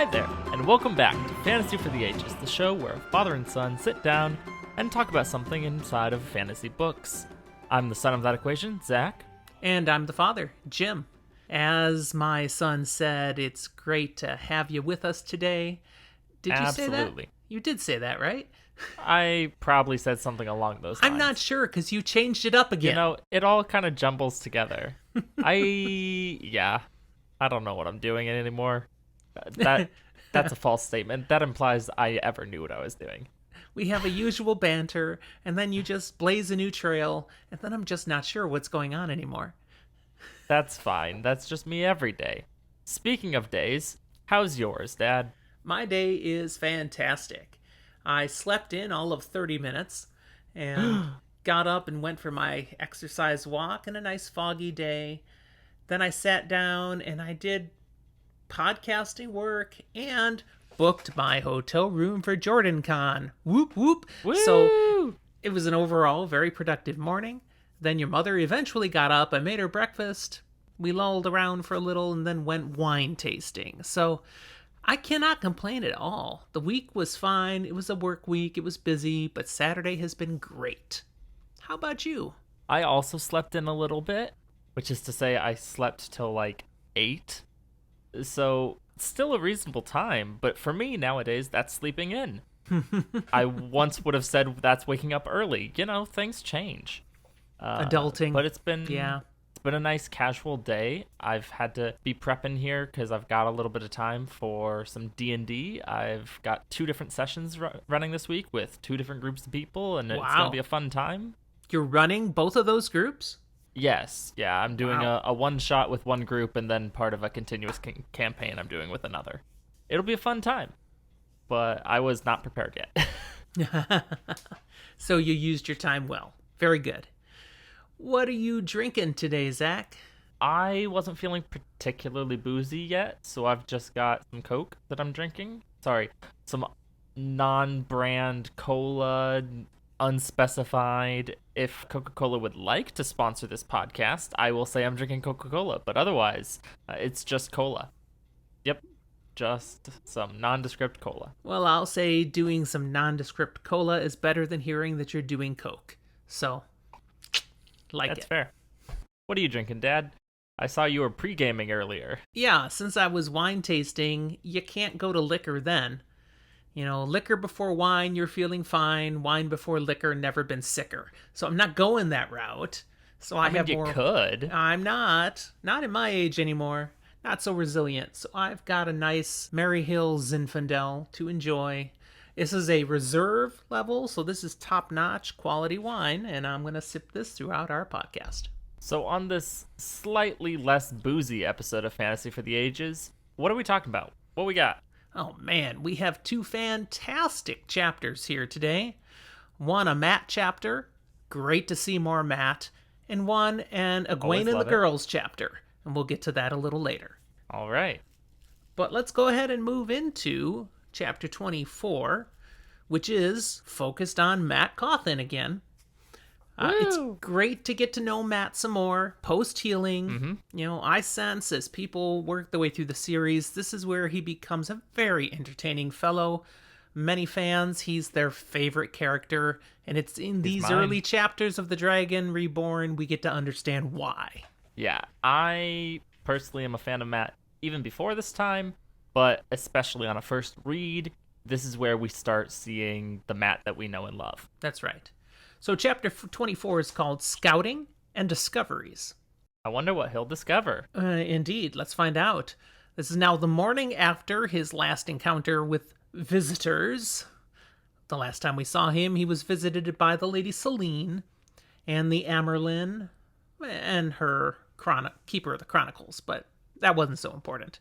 Hi there, and welcome back to Fantasy for the Ages, the show where father and son sit down and talk about something inside of fantasy books. I'm the son of that equation, Zach. And I'm the father, Jim. As my son said, it's great to have you with us today. Did you say that? Absolutely. You did say that, right? I probably said something along those lines. I'm not sure, because you changed it up again. You know, it all kind of jumbles together. I don't know what I'm doing anymore. That's a false statement. That implies I ever knew what I was doing. We have a usual banter, and then you just blaze a new trail, and then I'm just not sure what's going on anymore. That's fine. That's just me every day. Speaking of days, how's yours, Dad? My day is fantastic. I slept in all of 30 minutes, and got up and went for my exercise walk on a nice foggy day. Then I sat down and I did podcasting work and booked my hotel room for JordanCon. Whoop whoop. Woo! So it was an overall very productive morning. Then your mother eventually got up. I made her breakfast. We lulled around for a little and then went wine tasting. So I cannot complain at all. The week was fine. It was a work week. It was busy, but Saturday has been great. How about you? I also slept in a little bit, which is to say I slept till like 8. So, still a reasonable time, but for me nowadays, that's sleeping in. I once would have said that's waking up early. You know, things change. Adulting. But it's been a nice casual day. I've had to be prepping here because I've got a little bit of time for some D&D. I've got 2 different sessions running this week with 2 different groups of people, and it's going to be a fun time. You're running both of those groups? Yes, yeah, I'm doing a one-shot with one group and then part of a continuous campaign I'm doing with another. It'll be a fun time, but I was not prepared yet. So you used your time well. Very good. What are you drinking today, Zach? I wasn't feeling particularly boozy yet, so I've just got some Coke that I'm drinking. Sorry, some non-brand cola, unspecified. If Coca-Cola would like to sponsor this podcast, I will say I'm drinking Coca-Cola, but otherwise, it's just cola. Yep, just some nondescript cola. Well, I'll say doing some nondescript cola is better than hearing that you're doing Coke. So, That's fair. What are you drinking, Dad? I saw you were pre-gaming earlier. Yeah, since I was wine tasting, you can't go to liquor then. You know, liquor before wine, you're feeling fine. Wine before liquor, never been sicker. So I'm not going that route. So I have more. You could. I'm not in my age anymore. Not so resilient. So I've got a nice Mary Hill Zinfandel to enjoy. This is a reserve level, so this is top-notch quality wine, and I'm going to sip this throughout our podcast. So on this slightly less boozy episode of Fantasy for the Ages, what are we talking about? What we got? Oh man, we have 2 fantastic chapters here today. One, a Mat chapter, great to see more Mat, and one, an Egwene and the Girls chapter, and we'll get to that a little later. All right. But let's go ahead and move into chapter 24, which is focused on Mat Cawthon again. It's great to get to know Mat some more, post-healing. Mm-hmm. You know, I sense as people work their way through the series, this is where he becomes a very entertaining fellow. Many fans, he's their favorite character, and it's in these early chapters of The Dragon Reborn we get to understand why. Yeah, I personally am a fan of Mat even before this time, but especially on a first read, this is where we start seeing the Mat that we know and love. That's right. So chapter 24 is called Scouting and Discoveries. I wonder what he'll discover. Indeed, let's find out. This is now the morning after his last encounter with visitors. The last time we saw him, he was visited by the Lady Selene and the Amerlin and her keeper of the Chronicles, but that wasn't so important.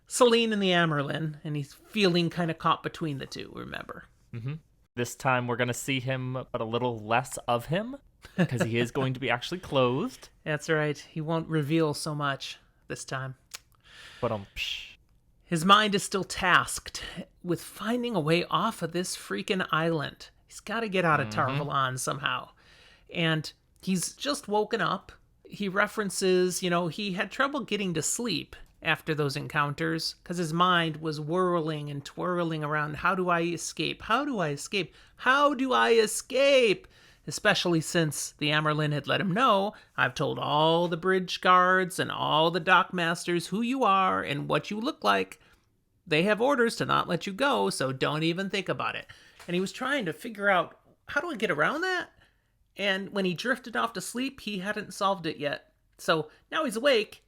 Selene and the Amerlin, and he's feeling kind of caught between the two, remember? Mm-hmm. This time we're going to see him, but a little less of him, because he is going to be actually clothed. That's right. He won't reveal so much this time. But his mind is still tasked with finding a way off of this freaking island. He's got to get out of Tar-Valon somehow. And he's just woken up. He references, he had trouble getting to sleep. after those encounters because his mind was whirling and twirling around. How do I escape? How do I escape? How do I escape? Especially since the Amerlin had let him know, I've told all the bridge guards and all the dock masters who you are and what you look like. They have orders to not let you go, so don't even think about it. And he was trying to figure out, how do I get around that? And when he drifted off to sleep, he hadn't solved it yet. So now he's awake.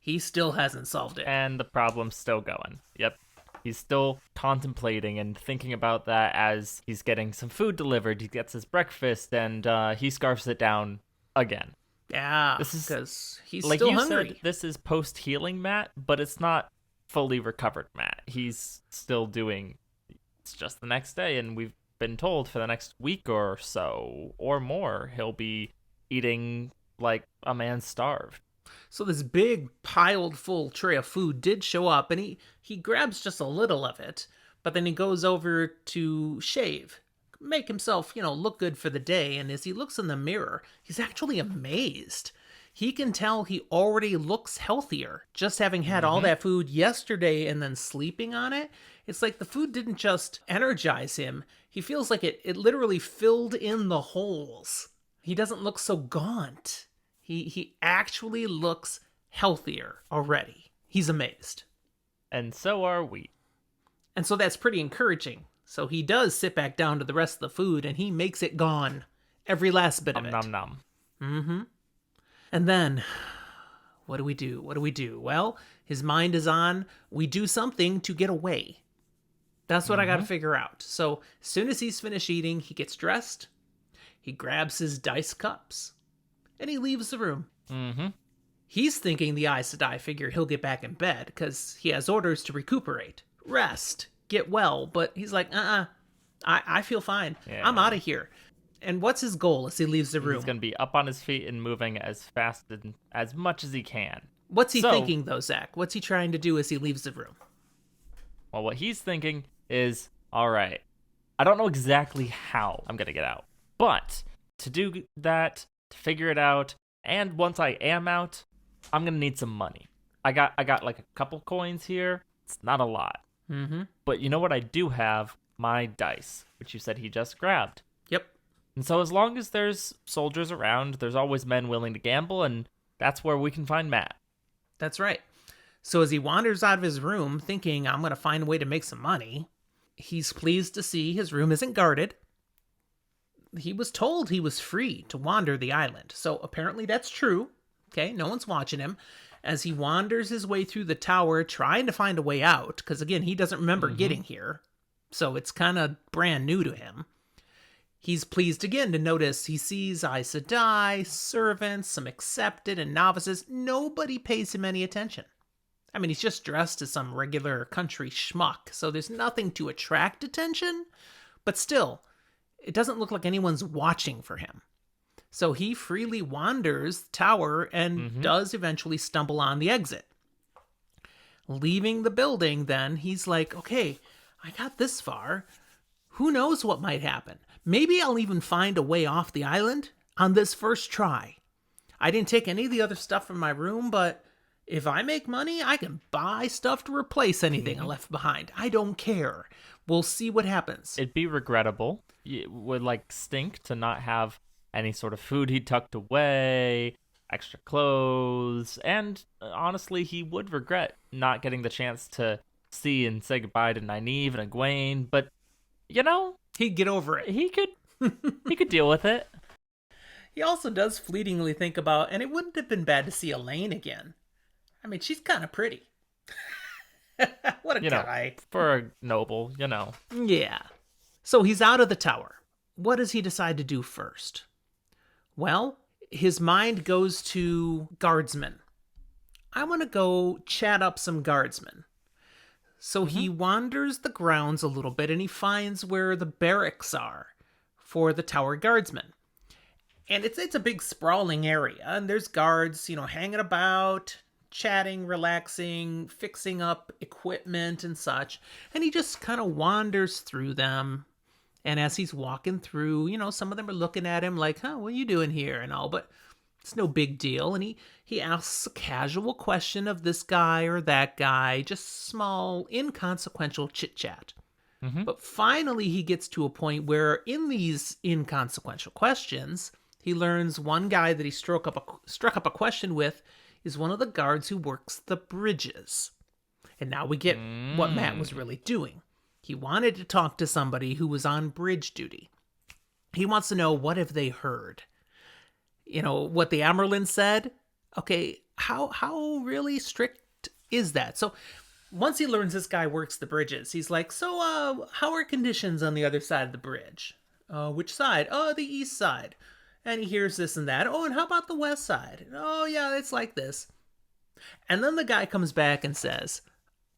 He still hasn't solved it. And the problem's still going. Yep. He's still contemplating and thinking about that as he's getting some food delivered. He gets his breakfast and he scarfs it down again. Yeah, this is because he's like still you hungry. said, this is post-healing Matt, but it's not fully recovered Matt. He's still doing, it's just the next day, and we've been told for the next week or so or more he'll be eating like a man starved. So this big piled full tray of food did show up, and he grabs just a little of it, but then he goes over to shave, make himself, look good for the day. And as he looks in the mirror, he's actually amazed. He can tell he already looks healthier just having had all that food yesterday and then sleeping on it. It's like the food didn't just energize him. He feels like it literally filled in the holes. He doesn't look so gaunt. He actually looks healthier already. He's amazed. And so are we. And so that's pretty encouraging. So he does sit back down to the rest of the food and he makes it gone. Every last bit of it. Nom nom. Mm-hmm. And then, what do we do? What do we do? Well, his mind is on, we do something to get away. That's what I got to figure out. So as soon as he's finished eating, he gets dressed. He grabs his dice cups. And he leaves the room. He's thinking the Aes Sedai figure he'll get back in bed because he has orders to recuperate, rest, get well. But he's like, I feel fine. Yeah. I'm out of here. And what's his goal as he leaves the room? He's going to be up on his feet and moving as fast and as much as he can. What's he thinking, though, Zach? What's he trying to do as he leaves the room? Well, what he's thinking is, all right, I don't know exactly how I'm going to get out. But to do that, to figure it out, and once I am out, I'm going to need some money. I got like a couple coins here. It's not a lot. But you know what I do have? My dice, which you said he just grabbed. Yep. And so as long as there's soldiers around, there's always men willing to gamble, and that's where we can find Matt. That's right. So as he wanders out of his room thinking, I'm going to find a way to make some money, he's pleased to see his room isn't guarded. He was told he was free to wander the island. So apparently that's true. Okay, no one's watching him. As he wanders his way through the tower, trying to find a way out, because again, he doesn't remember getting here. So it's kind of brand new to him. He's pleased again to notice he sees Aes Sedai, servants, some accepted and novices. Nobody pays him any attention. I mean, he's just dressed as some regular country schmuck, so there's nothing to attract attention. But still, it doesn't look like anyone's watching for him. So he freely wanders the tower and does eventually stumble on the exit. Leaving the building, then, he's like, okay, I got this far. Who knows what might happen? Maybe I'll even find a way off the island on this first try. I didn't take any of the other stuff from my room, but if I make money, I can buy stuff to replace anything I left behind. I don't care. We'll see what happens. It'd be regrettable. It would stink to not have any sort of food he tucked away, extra clothes, and honestly, he would regret not getting the chance to see and say goodbye to Nynaeve and Egwene, but, He'd get over it. he could deal with it. He also does fleetingly think about, and it wouldn't have been bad to see Elaine again. I mean, she's kind of pretty. What a guy. For a noble, Yeah. So he's out of the tower. What does he decide to do first? Well, his mind goes to guardsmen. I want to go chat up some guardsmen. So he wanders the grounds a little bit and he finds where the barracks are for the tower guardsmen. And it's a big sprawling area, and there's guards, hanging about, chatting, relaxing, fixing up equipment and such. And he just kind of wanders through them. And as he's walking through, some of them are looking at him like, huh, what are you doing here and all. But It's no big deal. And he asks a casual question of this guy or that guy, just small, inconsequential chit chat. Mm-hmm. But finally, he gets to a point where, in these inconsequential questions, he learns one guy that he struck up a question with is one of the guards who works the bridges. And now we get what Matt was really doing. He wanted to talk to somebody who was on bridge duty. He wants to know, what have they heard? You know, what the Amerlin said? Okay, how really strict is that? So once he learns this guy works the bridges, he's like, so how are conditions on the other side of the bridge? Which side? Oh, the east side. And he hears this and that. Oh, and how about the west side? Oh, yeah, it's like this. And then the guy comes back and says,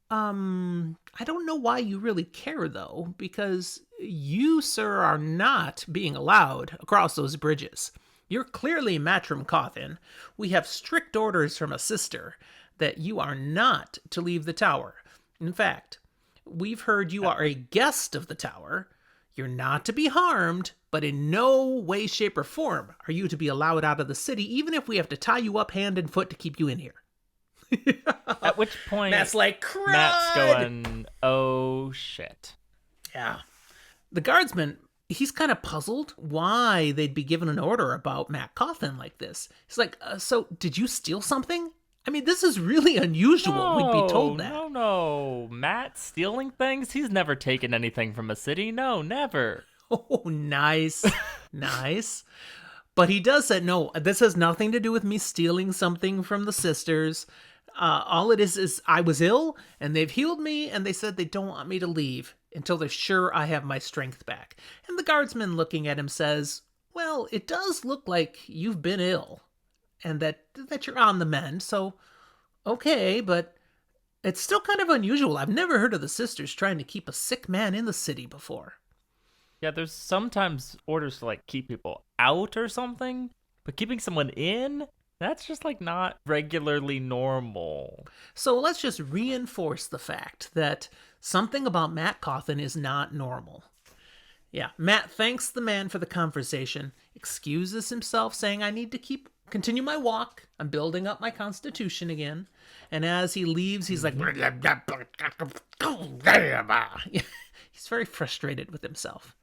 I don't know why you really care, though, because you, sir, are not being allowed across those bridges. You're clearly Matrim Cawthon. We have strict orders from a sister that you are not to leave the tower. In fact, we've heard you are a guest of the tower. You're not to be harmed, but in no way, shape, or form are you to be allowed out of the city, even if we have to tie you up hand and foot to keep you in here. At which point, Matt's like, crud! Matt's going, oh shit. Yeah. The guardsman, he's kind of puzzled why they'd be given an order about Mat Cawthon like this. He's like, so did you steal something? I mean, this is really unusual. We'd be told that. No. Matt stealing things? He's never taken anything from a city. No, never. Oh, nice. Nice. But he does say, no, this has nothing to do with me stealing something from the sisters. All it is I was ill, and they've healed me, and they said they don't want me to leave until they're sure I have my strength back. And the guardsman, looking at him, says, well, it does look like you've been ill, and that you're on the mend, so okay, but it's still kind of unusual. I've never heard of the sisters trying to keep a sick man in the city before. Yeah, there's sometimes orders to, like, keep people out or something, but keeping someone in? That's just, like, not regularly normal. So let's just reinforce the fact that something about Mat Cawthon is not normal. Yeah, Matt thanks the man for the conversation, excuses himself, saying, I need to continue my walk. I'm building up my constitution again. And as he leaves, he's like, he's very frustrated with himself.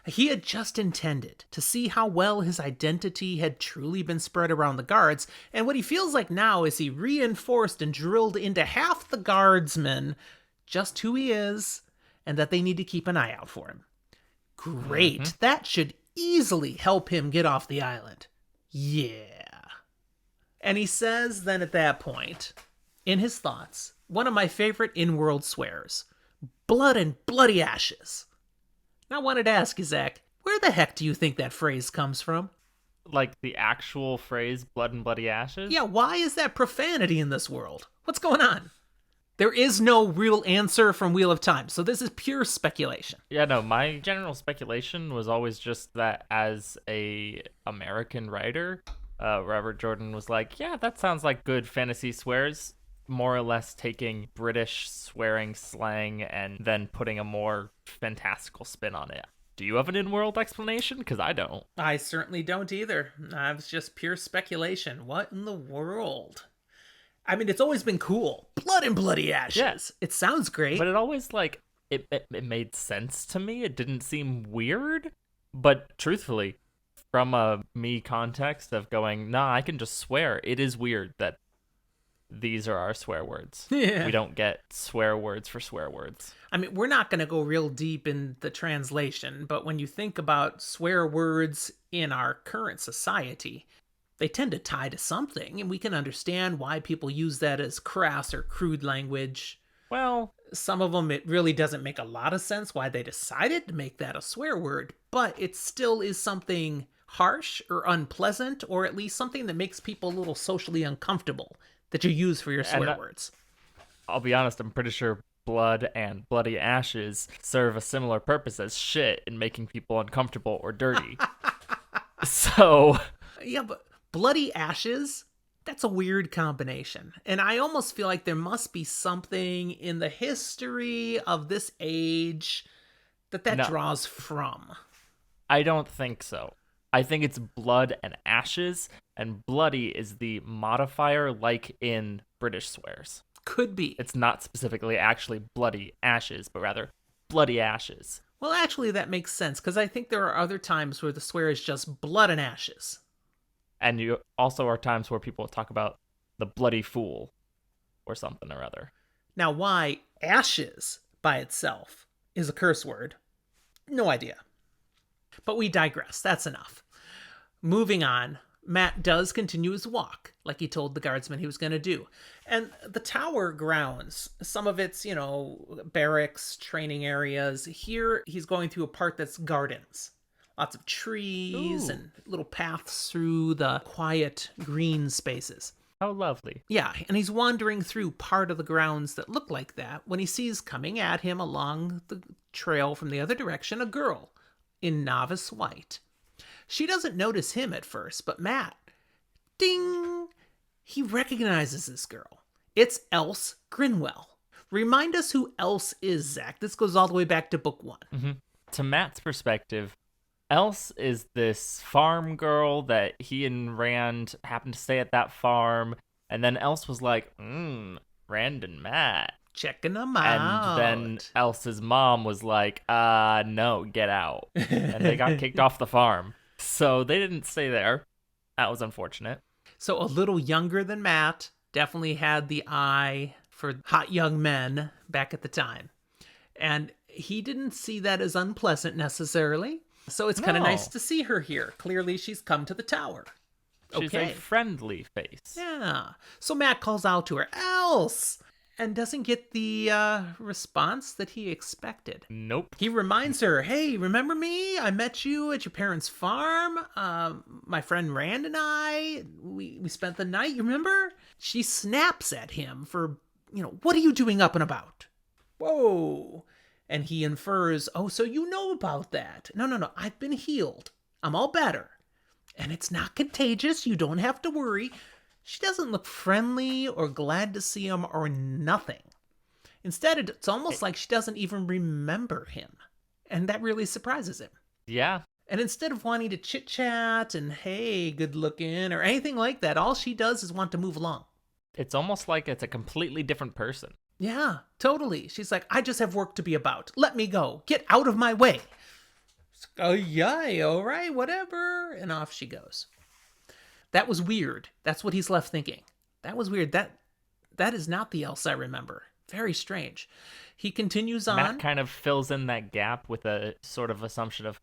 He had just intended to see how well his identity had truly been spread around the guards, and what he feels like now is he reinforced and drilled into half the guardsmen just who he is, and that they need to keep an eye out for him. Great. Mm-hmm. That should easily help him get off the island. Yeah. And he says then at that point, in his thoughts, one of my favorite in-world swears, blood and bloody ashes. Now I wanted to ask you, Zach, where the heck do you think that phrase comes from? Like the actual phrase, blood and bloody ashes? Yeah, why is that profanity in this world? What's going on? There is no real answer from Wheel of Time, so this is pure speculation. Yeah, no, my general speculation was always just that as a American writer, Robert Jordan was like, yeah, that sounds like good fantasy swears, more or less taking British swearing slang and then putting a more fantastical spin on it. Do you have an in-world explanation? Because I don't. I certainly don't either. It's just pure speculation. What in the world? I mean, it's always been cool. Blood and bloody ashes. Yes. It sounds great. But it always, like, it made sense to me. It didn't seem weird. But truthfully, from a me context of going, nah, I can just swear, it is weird that these are our swear words. Yeah. We don't get swear words for swear words. I mean, we're not going to go real deep in the translation, but when you think about swear words in our current society, they tend to tie to something, and we can understand why people use that as crass or crude language. Well, some of them, it really doesn't make a lot of sense why they decided to make that a swear word, but it still is something harsh or unpleasant, or at least something that makes people a little socially uncomfortable that you use for your swear words. I'll be honest, I'm pretty sure blood and bloody ashes serve a similar purpose as shit in making people uncomfortable or dirty. So... yeah, but bloody ashes, that's a weird combination. And I almost feel like there must be something in the history of this age that draws from. I don't think so. I think it's blood and ashes, and bloody is the modifier like in British swears. Could be. It's not specifically actually bloody ashes, but rather bloody ashes. Well, actually, that makes sense, because I think there are other times where the swear is just blood and ashes. And you also are times where people talk about the bloody fool or something or other. Now, why ashes by itself is a curse word, no idea. But we digress. That's enough. Moving on, Mat does continue his walk, like he told the guardsman he was going to do. And the tower grounds, some of it's, barracks, training areas. Here, he's going through a part that's gardens. Lots of trees and little paths through the quiet green spaces. How lovely. Yeah, and he's wandering through part of the grounds that look like that when he sees coming at him along the trail from the other direction a girl in novice white. She doesn't notice him at first, but Mat, ding, he recognizes this girl. It's Else Grinwell. Remind us who Else is, Zach. This goes all the way back to book 1. Mm-hmm. To Mat's perspective, Else is this farm girl that he and Rand happened to stay at that farm, and then Else was like, Rand and Mat. Checking them out. And then Else's mom was like, no, get out. And they got kicked off the farm. So they didn't stay there. That was unfortunate. So a little younger than Mat, definitely had the eye for hot young men back at the time. And he didn't see that as unpleasant necessarily. So it's kind of nice to see her here. Clearly she's come to the tower. She's a friendly face. Yeah. So Mat calls out to her, Else! And doesn't get the response that he expected. Nope. He reminds her, hey, remember me? I met you at your parents' farm. My friend Rand and I, we spent the night, you remember? She snaps at him for, what are you doing up and about? Whoa. And he infers, oh, so you know about that. No, I've been healed. I'm all better. And it's not contagious. You don't have to worry. She doesn't look friendly or glad to see him or nothing. Instead, it's almost like she doesn't even remember him. And that really surprises him. Yeah. And instead of wanting to chit-chat and, hey, good looking, or anything like that, all she does is want to move along. It's almost like it's a completely different person. Yeah, totally. She's like, I just have work to be about. Let me go. Get out of my way. Oh, yeah, all right, whatever. And off she goes. That was weird. That's what he's left thinking. That was weird. That is not the Else I remember. Very strange. He continues on. Mat kind of fills in that gap with a sort of assumption of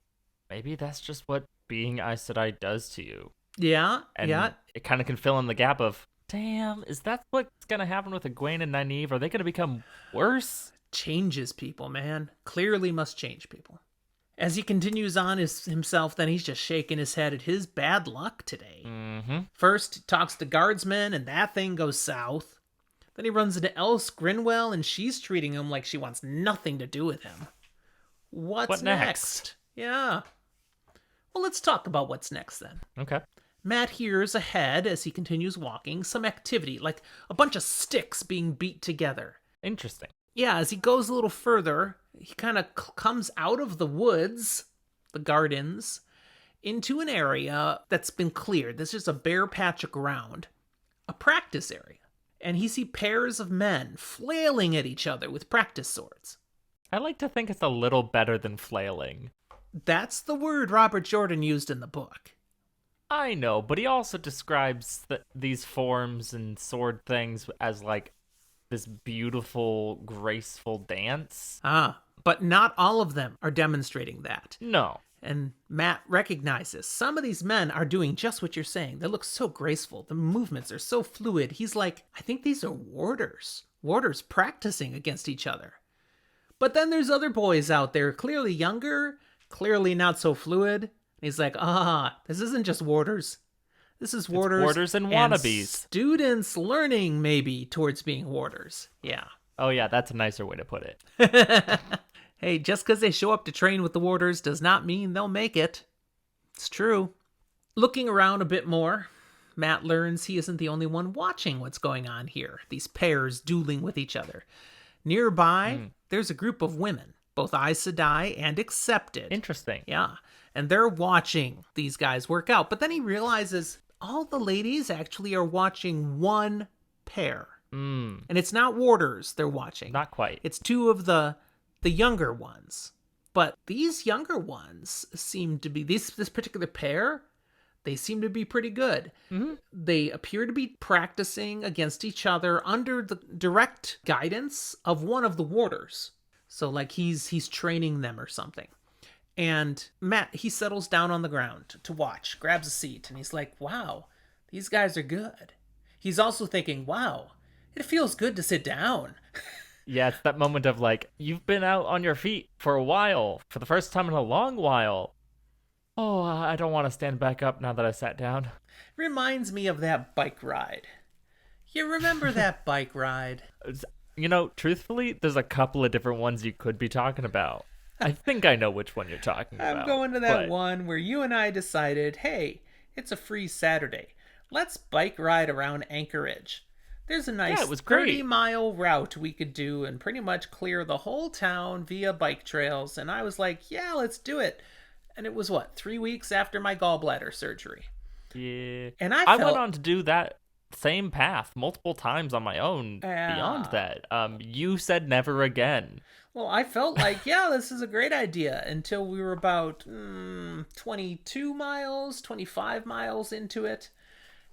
maybe that's just what being Aes Sedai does to you. Yeah, and it kind of can fill in the gap of, damn, is that what's going to happen with Egwene and Nynaeve? Are they going to become worse? Changes people, man. Clearly must change people. As he continues on himself, then he's just shaking his head at his bad luck today. Mm-hmm. First, he talks to guardsmen, and that thing goes south. Then he runs into Else Grinwell, and she's treating him like she wants nothing to do with him. What's next? Yeah. Well, let's talk about what's next, then. Okay. Mat hears ahead, as he continues walking, some activity, like a bunch of sticks being beat together. Interesting. Yeah, as he goes a little further, he kind of comes out of the woods, the gardens, into an area that's been cleared. This is a bare patch of ground, a practice area. And he sees pairs of men flailing at each other with practice swords. I like to think it's a little better than flailing. That's the word Robert Jordan used in the book. I know, but he also describes these forms and sword things as like this beautiful, graceful dance. But not all of them are demonstrating that. No. And Mat recognizes some of these men are doing just what you're saying. They look so graceful. The movements are so fluid. He's like, I think these are warders. Warders practicing against each other. But then there's other boys out there, clearly younger, clearly not so fluid. And he's like, this isn't just warders. This is warders. It's warders and wannabes. Students learning, maybe, towards being warders. Yeah. Oh, yeah, that's a nicer way to put it. Hey, just because they show up to train with the warders does not mean they'll make it. It's true. Looking around a bit more, Mat learns he isn't the only one watching what's going on here. These pairs dueling with each other. Nearby, there's a group of women, both Aes Sedai and accepted. Interesting. Yeah. and they're watching these guys work out. But then he realizes all the ladies actually are watching one pair. Mm, And it's not warders they're watching. not quite. It's two of the younger ones. But these younger ones seem to be, this particular pair, they seem to be pretty good. Mm-hmm. They appear to be practicing against each other under the direct guidance of one of the warders. So like he's training them or something. And Matt, he settles down on the ground to watch, grabs a seat, and he's like, wow, these guys are good. He's also thinking, wow, it feels good to sit down. Yeah, it's that moment of like, you've been out on your feet for a while, for the first time in a long while. Oh, I don't want to stand back up now that I sat down. Reminds me of that bike ride. You remember that bike ride? You know, truthfully, there's a couple of different ones you could be talking about. I think I know which one you're talking about. I'm going to that one where you and I decided, hey, it's a free Saturday. Let's bike ride around Anchorage. There's a nice it was great. 30-mile route we could do and pretty much clear the whole town via bike trails. And I was like, yeah, let's do it. And it was, 3 weeks after my gallbladder surgery. Yeah. And I went on to do that same path multiple times on my own beyond that. You said never again. Well, I felt like, yeah, this is a great idea until we were about 22 miles, 25 miles into it.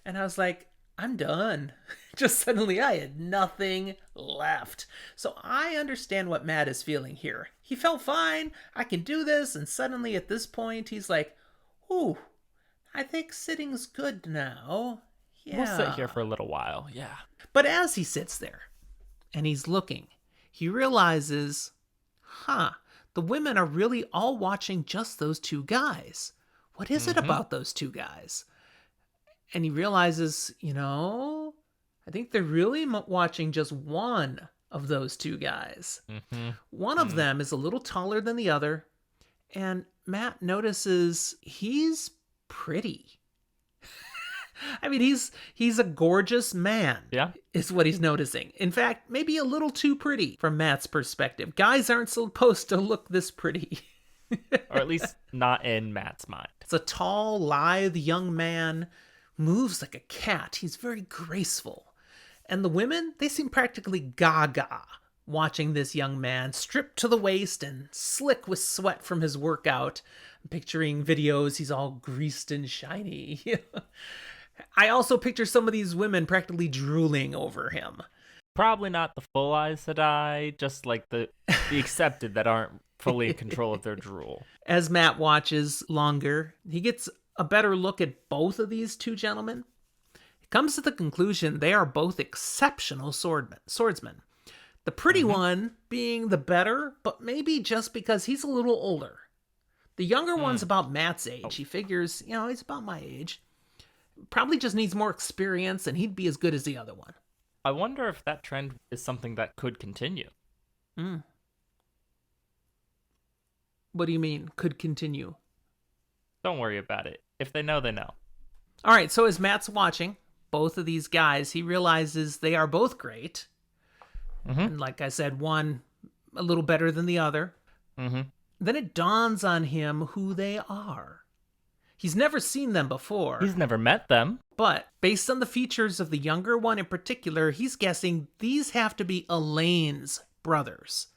And I was like, I'm done. Just suddenly I had nothing left. So I understand what Matt is feeling here. He felt fine. I can do this. And suddenly at this point, he's like, ooh, I think sitting's good now. Yeah. We'll sit here for a little while. Yeah. But as he sits there and he's looking, he realizes, the women are really all watching just those two guys. What is it about those two guys? And he realizes, I think they're really watching just one of those two guys. One of them is a little taller than the other. And Matt notices he's pretty. I mean, he's a gorgeous man. Yeah. Is what he's noticing. In fact, maybe a little too pretty from Matt's perspective. Guys aren't supposed to look this pretty. Or at least not in Matt's mind. It's a tall, lithe young man, moves like a cat. He's very graceful. And the women, they seem practically gaga watching this young man stripped to the waist and slick with sweat from his workout. I'm picturing videos, he's all greased and shiny. I also picture some of these women practically drooling over him. Probably not the full Aes Sedai, just like the accepted that aren't fully in control of their drool. As Matt watches longer, he gets a better look at both of these two gentlemen. He comes to the conclusion they are both exceptional swordsmen. The pretty one being the better, but maybe just because he's a little older. The younger one's about Matt's age. He figures, he's about my age. Probably just needs more experience, and he'd be as good as the other one. I wonder if that trend is something that could continue. What do you mean, could continue? Don't worry about it. If they know, they know. All right, so as Matt's watching both of these guys, he realizes they are both great. And like I said, one a little better than the other. Then it dawns on him who they are. He's never seen them before. He's never met them. But based on the features of the younger one in particular, he's guessing these have to be Elaine's brothers.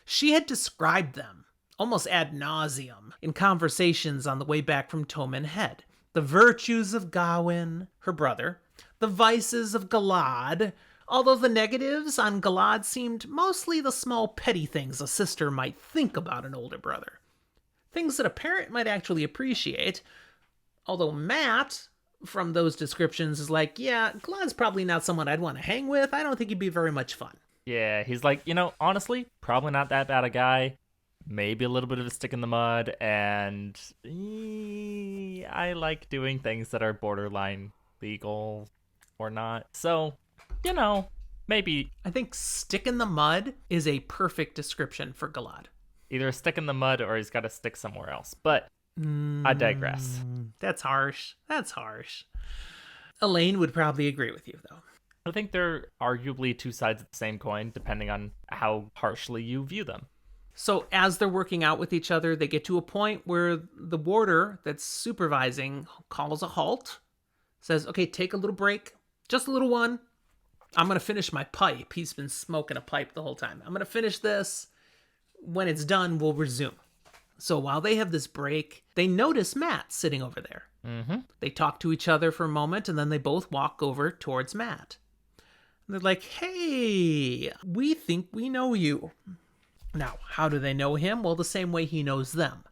She had described them, almost ad nauseum, in conversations on the way back from Toman Head. The virtues of Gawain, her brother, the vices of Galad, although the negatives on Galad seemed mostly the small petty things a sister might think about an older brother. Things that a parent might actually appreciate. Although Matt, from those descriptions, is like, yeah, Galad's probably not someone I'd want to hang with. I don't think he'd be very much fun. Yeah, he's like, honestly, probably not that bad a guy. Maybe a little bit of a stick in the mud, and I like doing things that are borderline legal or not. So, maybe. I think stick in the mud is a perfect description for Galad. Either a stick in the mud or he's got a stick somewhere else. But I digress. That's harsh. Elaine would probably agree with you, though. I think they're arguably two sides of the same coin, depending on how harshly you view them. So as they're working out with each other, they get to a point where the warder that's supervising calls a halt, says, okay, take a little break, just a little one. I'm going to finish my pipe. He's been smoking a pipe the whole time. I'm going to finish this. When it's done, we'll resume. So while they have this break, they notice Matt sitting over there. Mm-hmm. They talk to each other for a moment, and then they both walk over towards Matt. And they're like, hey, we think we know you. Now, how do they know him? Well, the same way he knows them.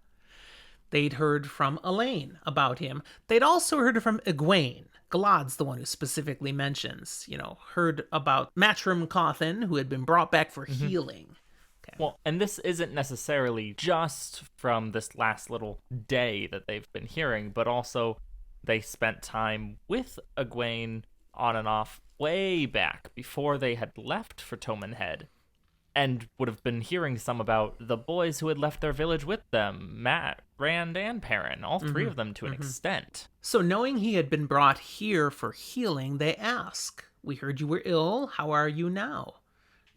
They'd heard from Elaine about him. They'd also heard from Egwene. Galad's the one who specifically mentions, heard about Matrim Cawthon, who had been brought back for healing. Okay. Well, and this isn't necessarily just from this last little day that they've been hearing, but also they spent time with Egwene on and off way back before they had left for Toman Head, and would have been hearing some about the boys who had left their village with them, Mat, Rand, and Perrin, all three of them to an extent. So knowing he had been brought here for healing, they ask, we heard you were ill, how are you now?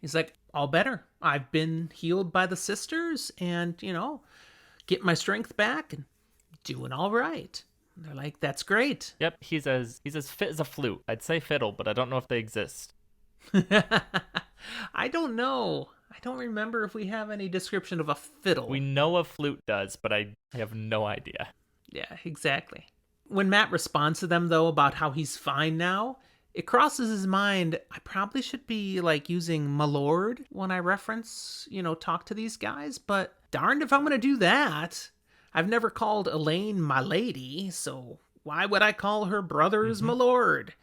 He's like, all better. I've been healed by the sisters and, get my strength back and doing all right. And they're like, that's great. Yep, he's as fit as a flute. I'd say fiddle, but I don't know if they exist. I don't know. I don't remember if we have any description of a fiddle. We know a flute does, but I have no idea. Yeah, exactly. When Matt responds to them, though, about how he's fine now, it crosses his mind, I probably should be, using my lord when I reference, talk to these guys, but darned if I'm going to do that. I've never called Elaine my lady, so why would I call her brothers my lord?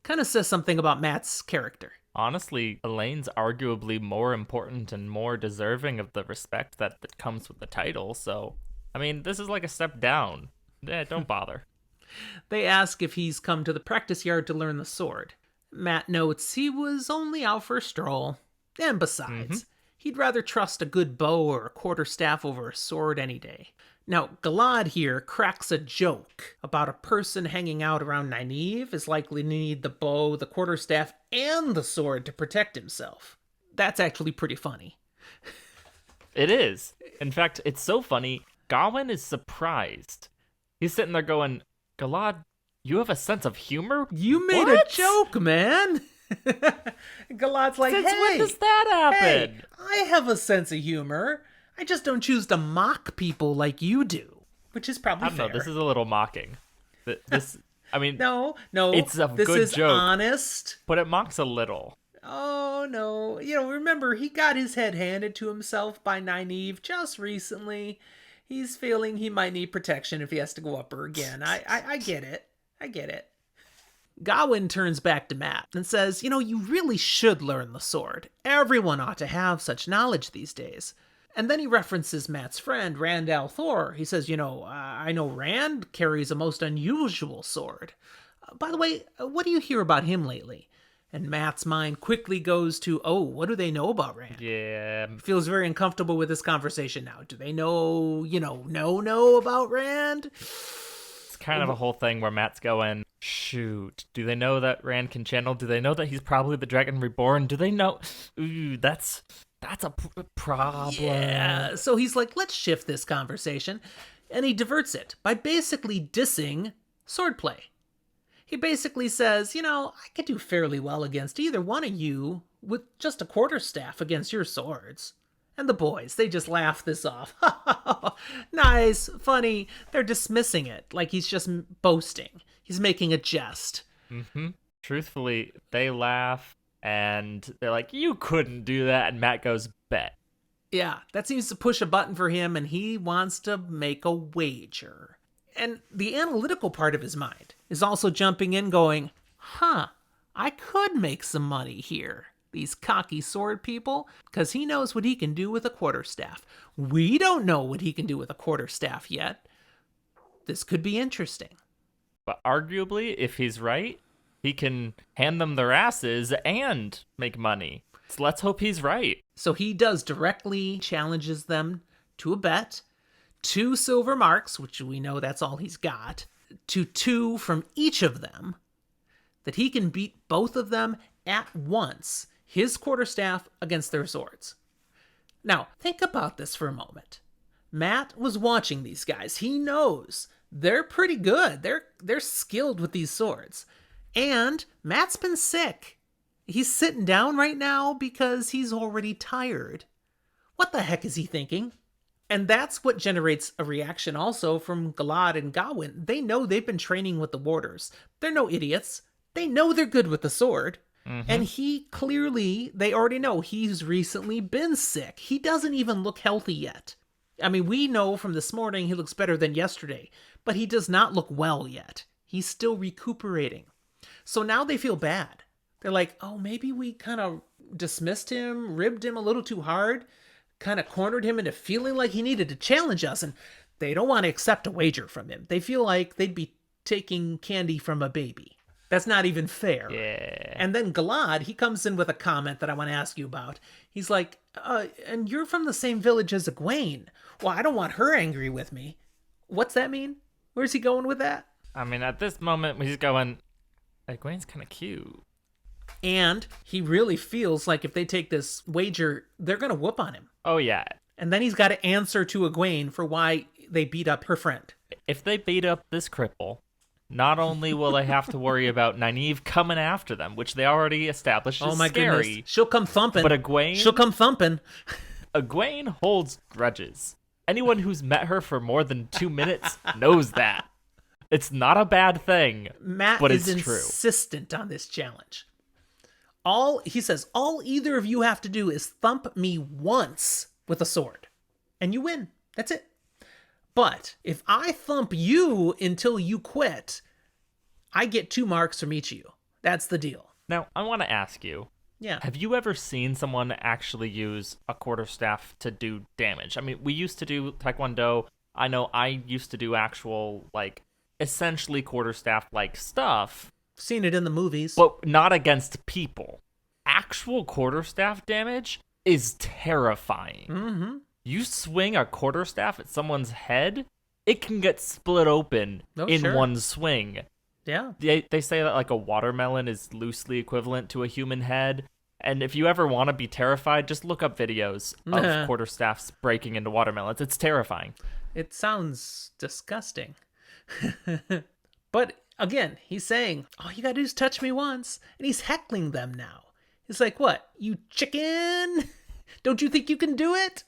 Kind of says something about Matt's character. Honestly, Elaine's arguably more important and more deserving of the respect that comes with the title, so, this is like a step down. Don't bother. They ask if he's come to the practice yard to learn the sword. Matt notes he was only out for a stroll. And besides, he'd rather trust a good bow or a quarterstaff over a sword any day. Now, Galad here cracks a joke about a person hanging out around Nynaeve is likely to need the bow, the quarterstaff, and the sword to protect himself. That's actually pretty funny. It is. In fact, it's so funny, Gawain is surprised. He's sitting there going, Galad, you have a sense of humor? You made a joke, man. Galad's like, Since hey, when does that happen? Hey, I have a sense of humor. I just don't choose to mock people like you do, which is probably fair. I don't know, this is a little mocking. No, it's a this good is joke, honest. But it mocks a little. Oh, no. Remember, he got his head handed to himself by Nynaeve just recently. He's feeling he might need protection if he has to go up her again. I get it. I get it. Gawain turns back to Mat and says, you really should learn the sword. Everyone ought to have such knowledge these days. And then he references Matt's friend, Rand al'Thor. He says, I know Rand carries a most unusual sword. By the way, what do you hear about him lately? And Matt's mind quickly goes to, what do they know about Rand? Yeah. Feels very uncomfortable with this conversation now. Do they know, know about Rand? It's kind of a whole thing where Matt's going, shoot, do they know that Rand can channel? Do they know that he's probably the Dragon Reborn? Do they know? Ooh, that's a problem. Yeah, so he's like, let's shift this conversation. And he diverts it by basically dissing swordplay. He basically says, I could do fairly well against either one of you with just a quarterstaff against your swords. And the boys, they just laugh this off. Nice, funny. They're dismissing it like he's just boasting. He's making a jest. Truthfully, they laugh and they're like, you couldn't do that. And Matt goes, bet. Yeah, that seems to push a button for him, and he wants to make a wager. And the analytical part of his mind is also jumping in going, I could make some money here. These cocky sword people, because he knows what he can do with a quarterstaff. We don't know what he can do with a quarterstaff yet. This could be interesting. But arguably, if he's right, he can hand them their asses and make money. So let's hope he's right. So he does directly challenges them to a bet. 2 silver marks, which we know that's all he's got, to 2 from each of them, that he can beat both of them at once, his quarterstaff against their swords. Now, think about this for a moment. Mat was watching these guys. He knows they're pretty good. They're skilled with these swords. And Mat's been sick. He's sitting down right now because he's already tired. What the heck is he thinking? And that's what generates a reaction also from Galad and Gawain. They know they've been training with the warders. They're no idiots. They know they're good with the sword. And they already know he's recently been sick. He doesn't even look healthy yet. I mean, we know from this morning he looks better than yesterday, but he does not look well yet. He's still recuperating. So now they feel bad. They're like, oh, maybe we kind of dismissed him, ribbed him a little too hard, kind of cornered him into feeling like he needed to challenge us, and they don't want to accept a wager from him. They feel like they'd be taking candy from a baby. That's not even fair. Yeah. And then Galad, he comes in with a comment that I want to ask you about. He's like, and you're from the same village as Egwene. Well, I don't want her angry with me. What's that mean? Where's he going with that? I mean, at this moment, he's going, Egwene's kind of cute. And he really feels like if they take this wager, they're going to whoop on him. Oh, yeah. And then he's got to answer to Egwene for why they beat up her friend. If they beat up this cripple, not only will they have to worry about Nynaeve coming after them, which they already established is scary. Goodness. She'll come thumping. But Egwene? She'll come thumping. Egwene holds grudges. Anyone who's met her for more than 2 minutes knows that. It's not a bad thing, Mat but is it's true. insistent on this challenge. He says, all either of you have to do is thump me once with a sword, and you win. That's it. But if I thump you until you quit, I get 2 marks from each of you. That's the deal. Now, I want to ask you, Yeah. have you ever seen someone actually use a quarterstaff to do damage? I mean, we used to do Taekwondo. I know I used to do actual, essentially quarterstaff-like stuff. Seen it in the movies. But not against people. Actual quarterstaff damage is terrifying. Mm-hmm. You swing a quarterstaff at someone's head, it can get split open in one swing. Yeah. They say that a watermelon is loosely equivalent to a human head. And if you ever want to be terrified, just look up videos of quarterstaffs breaking into watermelons. It's terrifying. It sounds disgusting. But again, he's saying, all you gotta do is touch me once. And he's heckling them now. He's like, what? You chicken? Don't you think you can do it?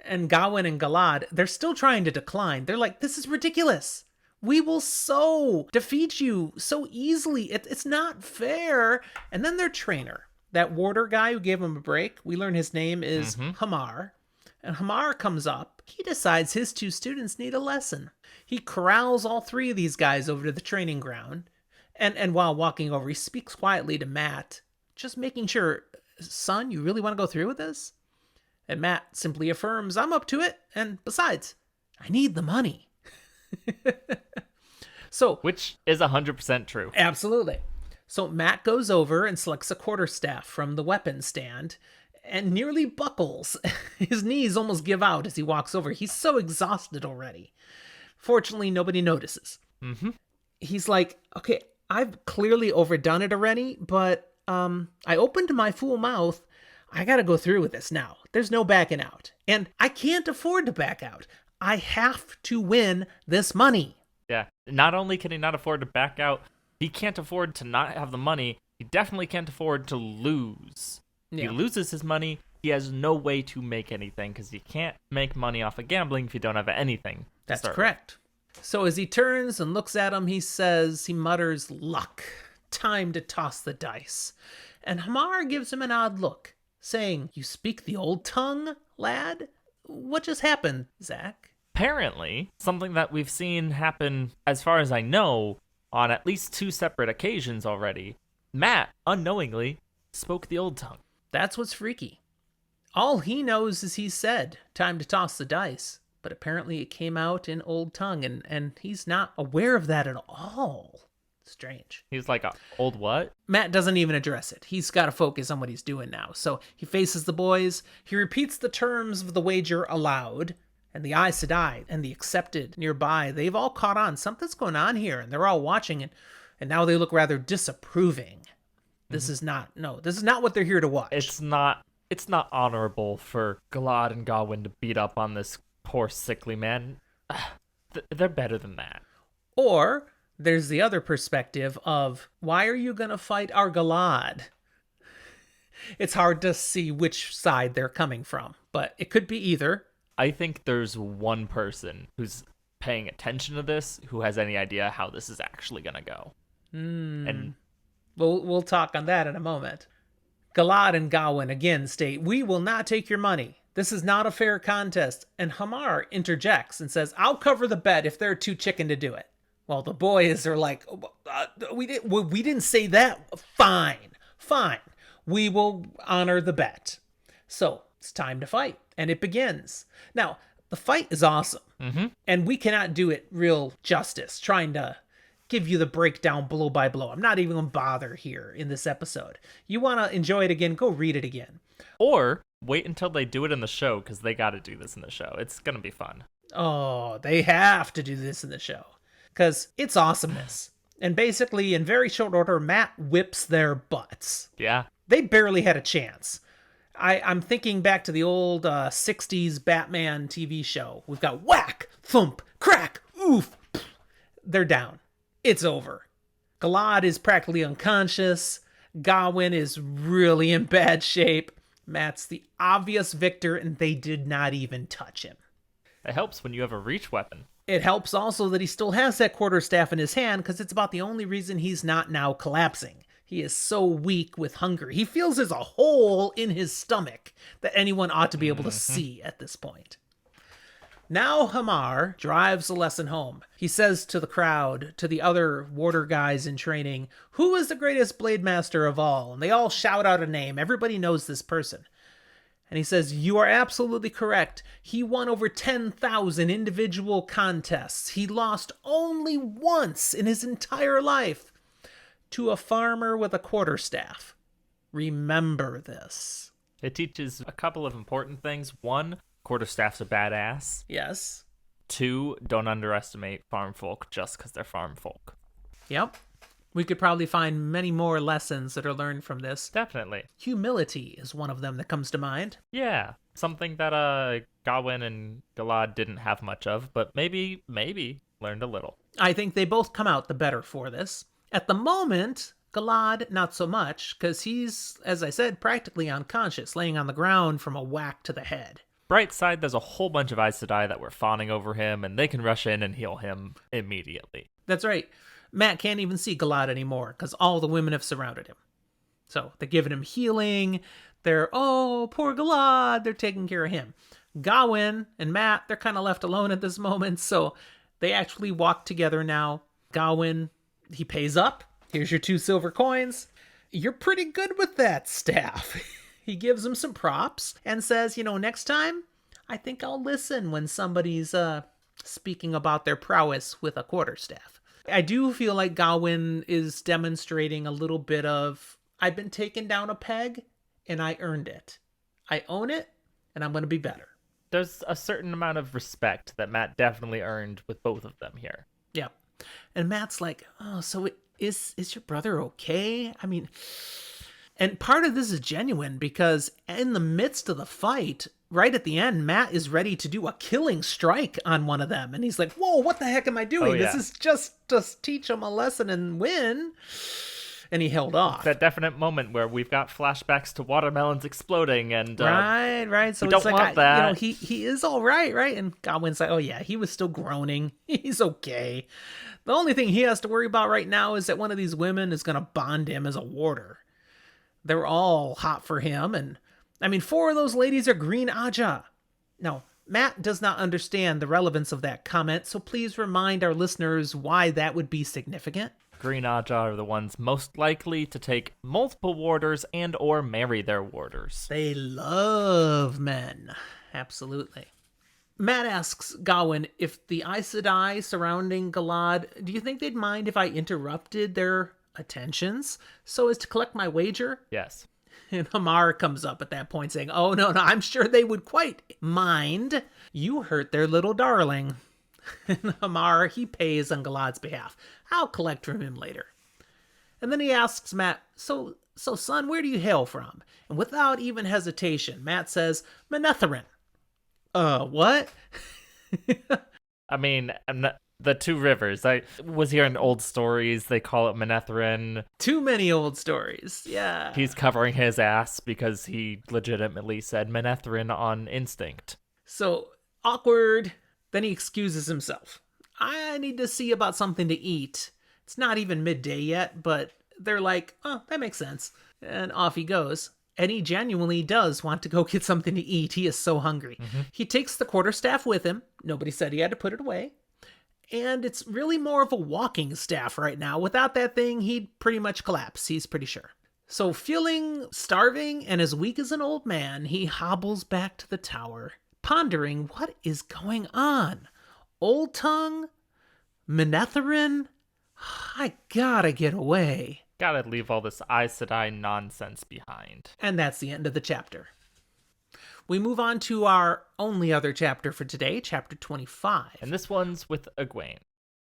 And Gawain and Galad, they're still trying to decline. They're like, this is ridiculous. We will so defeat you so easily. It's not fair. And then their trainer, that warder guy who gave him a break, we learn his name is Hamar. And Hamar comes up. He decides his 2 students need a lesson. He corrals all 3 of these guys over to the training ground. And while walking over, he speaks quietly to Mat, just making sure, son, you really want to go through with this? And Mat simply affirms, I'm up to it. And besides, I need the money. Which is 100% true. Absolutely. So Mat goes over and selects a quarterstaff from the weapon stand and nearly buckles. His knees almost give out as he walks over. He's so exhausted already. Fortunately, nobody notices. Mm-hmm. He's like, okay, I've clearly overdone it already, but I opened my full mouth. I gotta go through with this now. There's no backing out. And I can't afford to back out. I have to win this money. Yeah. Not only can he not afford to back out, he can't afford to not have the money. He definitely can't afford to lose. Yeah. He loses his money. He has no way to make anything because you can't make money off of gambling if you don't have anything. That's correct. So as he turns and looks at him, he mutters, luck. Time to toss the dice. And Hamar gives him an odd look, saying, you speak the old tongue, lad? What just happened, Zach? Apparently, something that we've seen happen, as far as I know, on at least 2 separate occasions already. Mat, unknowingly, spoke the old tongue. That's what's freaky. All he knows is he said, time to toss the dice. But apparently it came out in old tongue, and he's not aware of that at all. Strange. He's like, old what? Mat doesn't even address it. He's got to focus on what he's doing now. So he faces the boys. He repeats the terms of the wager aloud. And the Aes Sedai and the Accepted nearby, they've all caught on. Something's going on here. And they're all watching. And now they look rather disapproving. This is not what they're here to watch. It's not It's not honorable for Galad and Gawain to beat up on this poor sickly man. They're better than that. Or there's the other perspective of, why are you going to fight our Galad? It's hard to see which side they're coming from, but it could be either. I think there's one person who's paying attention to this who has any idea how this is actually going to go. And We'll talk on that in a moment. Galad and Gawain again state, "We will not take your money. This is not a fair contest." And Hamar interjects and says, "I'll cover the bet if they're too chicken to do it." Well, the boys are like, we didn't say that. Fine. We will honor the bet. So it's time to fight. And it begins. Now, the fight is awesome. And we cannot do it real justice, trying to give you the breakdown blow by blow. I'm not even going to bother here in this episode. You want to enjoy it again, go read it again. Or wait until they do it in the show, because they got to do this in the show. It's going to be fun. Oh, they have to do this in the show, because it's awesomeness. And basically, in very short order, Mat whips their butts. Yeah. They barely had a chance. I'm thinking back to the old 60s Batman TV show. We've got whack, thump, crack, oof. They're down. It's over. Galad is practically unconscious. Gawain is really in bad shape. Mat's the obvious victor, and they did not even touch him. It helps when you have a reach weapon. It helps also that he still has that quarterstaff in his hand, because it's about the only reason he's not now collapsing. He is so weak with hunger. He feels there's a hole in his stomach that anyone ought to be able to see at this point. Now Hamar drives the lesson home. He says to the crowd, to the other warder guys in training, "Who is the greatest blade master of all?" And they all shout out a name. Everybody knows this person. And he says, "You are absolutely correct. He won over 10,000 individual contests. He lost only once in his entire life to a farmer with a quarterstaff. Remember this." It teaches a couple of important things. One, quarterstaff's a badass. Yes. Two, don't underestimate farm folk just because they're farm folk. Yep. We could probably find many more lessons that are learned from this. Definitely. Humility is one of them that comes to mind. Yeah, something that Gawain and Galad didn't have much of, but maybe learned a little. I think they both come out the better for this. At the moment, Galad, not so much, because he's, as I said, practically unconscious, laying on the ground from a whack to the head. Bright side, there's a whole bunch of Aes Sedai that were fawning over him, and they can rush in and heal him immediately. That's right. Mat can't even see Galad anymore, because all the women have surrounded him. So they're giving him healing. They're, oh, poor Galad. They're taking care of him. Gawain and Mat, they're kind of left alone at this moment, so they actually walk together now. Gawain, he pays up. Here's your 2 silver coins. You're pretty good with that staff. He gives him some props and says, next time, I think I'll listen when somebody's speaking about their prowess with a quarterstaff. I do feel like Gawain is demonstrating a little bit of, I've been taken down a peg and I earned it. I own it and I'm going to be better. There's a certain amount of respect that Mat definitely earned with both of them here. Yeah. And Mat's like, oh, so is your brother okay? I mean, and part of this is genuine because in the midst of the fight, right at the end, Mat is ready to do a killing strike on one of them. And he's like, whoa, what the heck am I doing? Oh, yeah. This is just to teach him a lesson and win. And he held off. That definite moment where we've got flashbacks to watermelons exploding and right. So we it's don't like, want that. He is all right. And Gawain's like, oh yeah, he was still groaning. He's okay. The only thing he has to worry about right now is that one of these women is going to bond him as a warder. They're all hot for him. And I mean, 4 of those ladies are green Aja. Now, Mat does not understand the relevance of that comment, so please remind our listeners why that would be significant. Green Aja are the ones most likely to take multiple warders and or marry their warders. They love men. Absolutely. Mat asks Gawain if the Aes Sedai surrounding Galad, do you think they'd mind if I interrupted their attentions so as to collect my wager? Yes. And Hamar comes up at that point saying, oh, no, I'm sure they would quite mind. You hurt their little darling. And Hamar, he pays on Galad's behalf. I'll collect from him later. And then he asks Mat, so So, son, where do you hail from? And without even hesitation, Mat says, Manetherin. What? I mean, the two rivers. I was hearing old stories. They call it Manethrin. Too many old stories. Yeah. He's covering his ass because he legitimately said Manethrin on instinct. So, awkward. Then he excuses himself. I need to see about something to eat. It's not even midday yet, but they're like, oh, that makes sense. And off he goes. And he genuinely does want to go get something to eat. He is so hungry. He takes the quarterstaff with him. Nobody said he had to put it away. And it's really more of a walking staff right now. Without that thing, he'd pretty much collapse. He's pretty sure. So feeling starving and as weak as an old man, he hobbles back to the tower, pondering what is going on. Old Tongue? Manetherin? I gotta get away. Gotta leave all this Aes Sedai nonsense behind. And that's the end of the chapter. We move on to our only other chapter for today, chapter 25. And this one's with Egwene.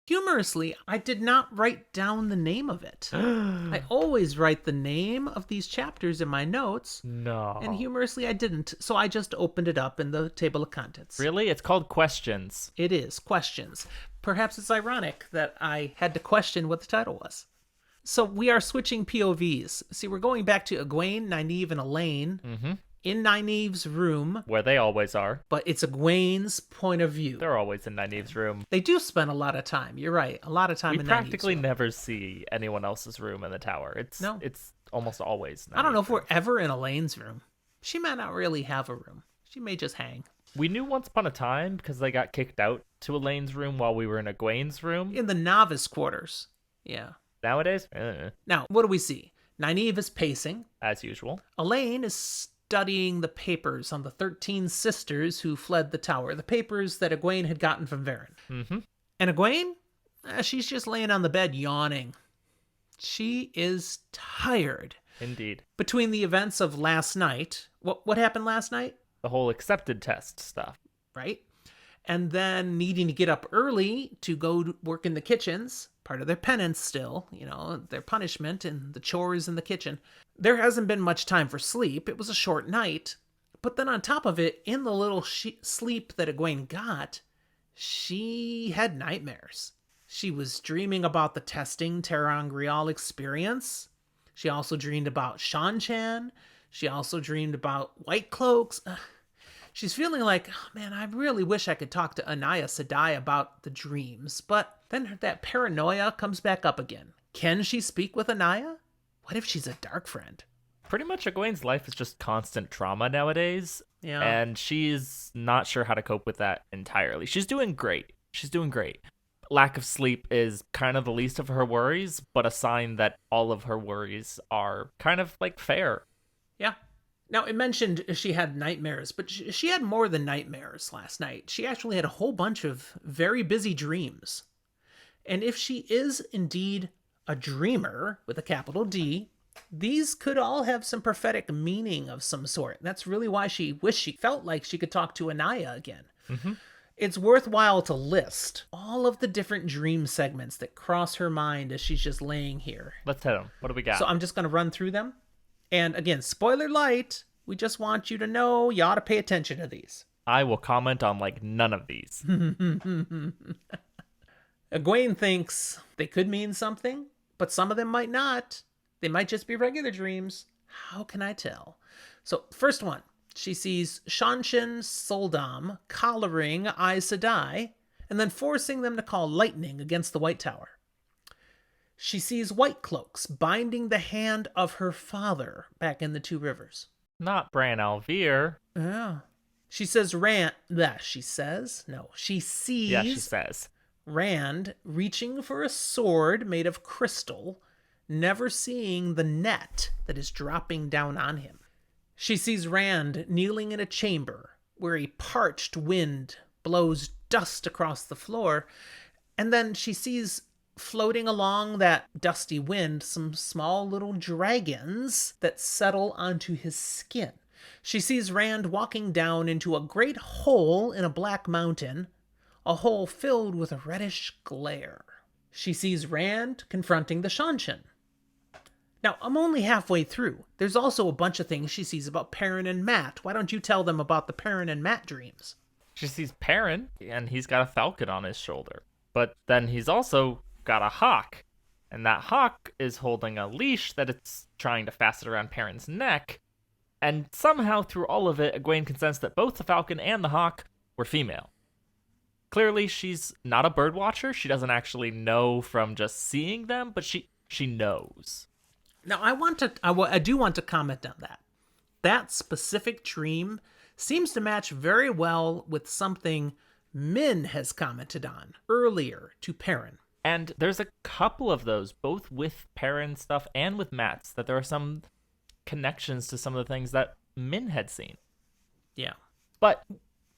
Humorously, I did not write down the name of it. I always write the name of these chapters in my notes. No. And humorously, I didn't, so I just opened it up in the table of contents. Really? It's called Questions. It is, Questions. Perhaps it's ironic that I had to question what the title was. So we are switching POVs. See, we're going back to Egwene, Nynaeve, and Elaine in Nynaeve's room. Where they always are. But it's Egwene's point of view. They're always in Nynaeve's room. They do spend a lot of time. You're right. A lot of time in Nynaeve's room. We practically never see anyone else's room in the tower. It's almost always Nynaeve's I don't know if room. we're ever in Elaine's room. She might not really have a room. She may just hang. We knew once upon a time because they got kicked out to Elaine's room while we were in Egwene's room. In the novice quarters. Yeah. Nowadays? Now, what do we see? Nynaeve is pacing. As usual. Elaine is studying the papers on the 13 sisters who fled the tower. The papers that Egwene had gotten from Varen. And Egwene? She's just laying on the bed yawning. She is tired. Indeed. Between the events of last night. What happened last night? The whole accepted test stuff. Right? And then needing to get up early to go to work in the kitchens. Part of their penance still, their punishment and the chores in the kitchen. There hasn't been much time for sleep. It was a short night. But then on top of it, in the little sleep that Egwene got, she had nightmares. She was dreaming about the testing ter'angreal experience. She also dreamed about Shan-Chan. She also dreamed about White Cloaks. She's feeling like, oh, man, I really wish I could talk to Anaya Sedai about the dreams. But then that paranoia comes back up again. Can she speak with Anaya? What if she's a dark friend? Pretty much Egwene's life is just constant trauma nowadays. Yeah. And she's not sure how to cope with that entirely. She's doing great. Lack of sleep is kind of the least of her worries, but a sign that all of her worries are kind of like fair. Yeah. Now, it mentioned she had nightmares, but she had more than nightmares last night. She actually had a whole bunch of very busy dreams. And if she is indeed a dreamer, with a capital D, these could all have some prophetic meaning of some sort. That's really why she wished she felt like she could talk to Anaya again. It's worthwhile to list all of the different dream segments that cross her mind as she's just laying here. Let's hit them. What do we got? So I'm just going to run through them. And again, spoiler-lite, we just want you to know you ought to pay attention to these. I will comment on none of these. Egwene thinks they could mean something, but some of them might not. They might just be regular dreams. How can I tell? So, first one. She sees Shan-Chan Soldam collaring Aes Sedai and then forcing them to call lightning against the White Tower. She sees White Cloaks binding the hand of her father back in the Two Rivers. Not Bran Alvear. Yeah. She sees Rand reaching for a sword made of crystal, never seeing the net that is dropping down on him. She sees Rand kneeling in a chamber where a parched wind blows dust across the floor, and then she sees floating along that dusty wind some small little dragons that settle onto his skin. She sees Rand walking down into a great hole in a black mountain, a hole filled with a reddish glare. She sees Rand confronting the Shan-Chan. Now, I'm only halfway through. There's also a bunch of things she sees about Perrin and Mat. Why don't you tell them about the Perrin and Mat dreams? She sees Perrin, and he's got a falcon on his shoulder. But then he's also got a hawk. And that hawk is holding a leash that it's trying to fasten around Perrin's neck. And somehow, through all of it, Egwene can sense that both the falcon and the hawk were female. Clearly, she's not a bird watcher. She doesn't actually know from just seeing them, but she knows. Now, I do want to comment on that. That specific dream seems to match very well with something Min has commented on earlier to Perrin. And there's a couple of those, both with Perrin stuff and with Mat's, that there are some connections to some of the things that Min had seen. Yeah. But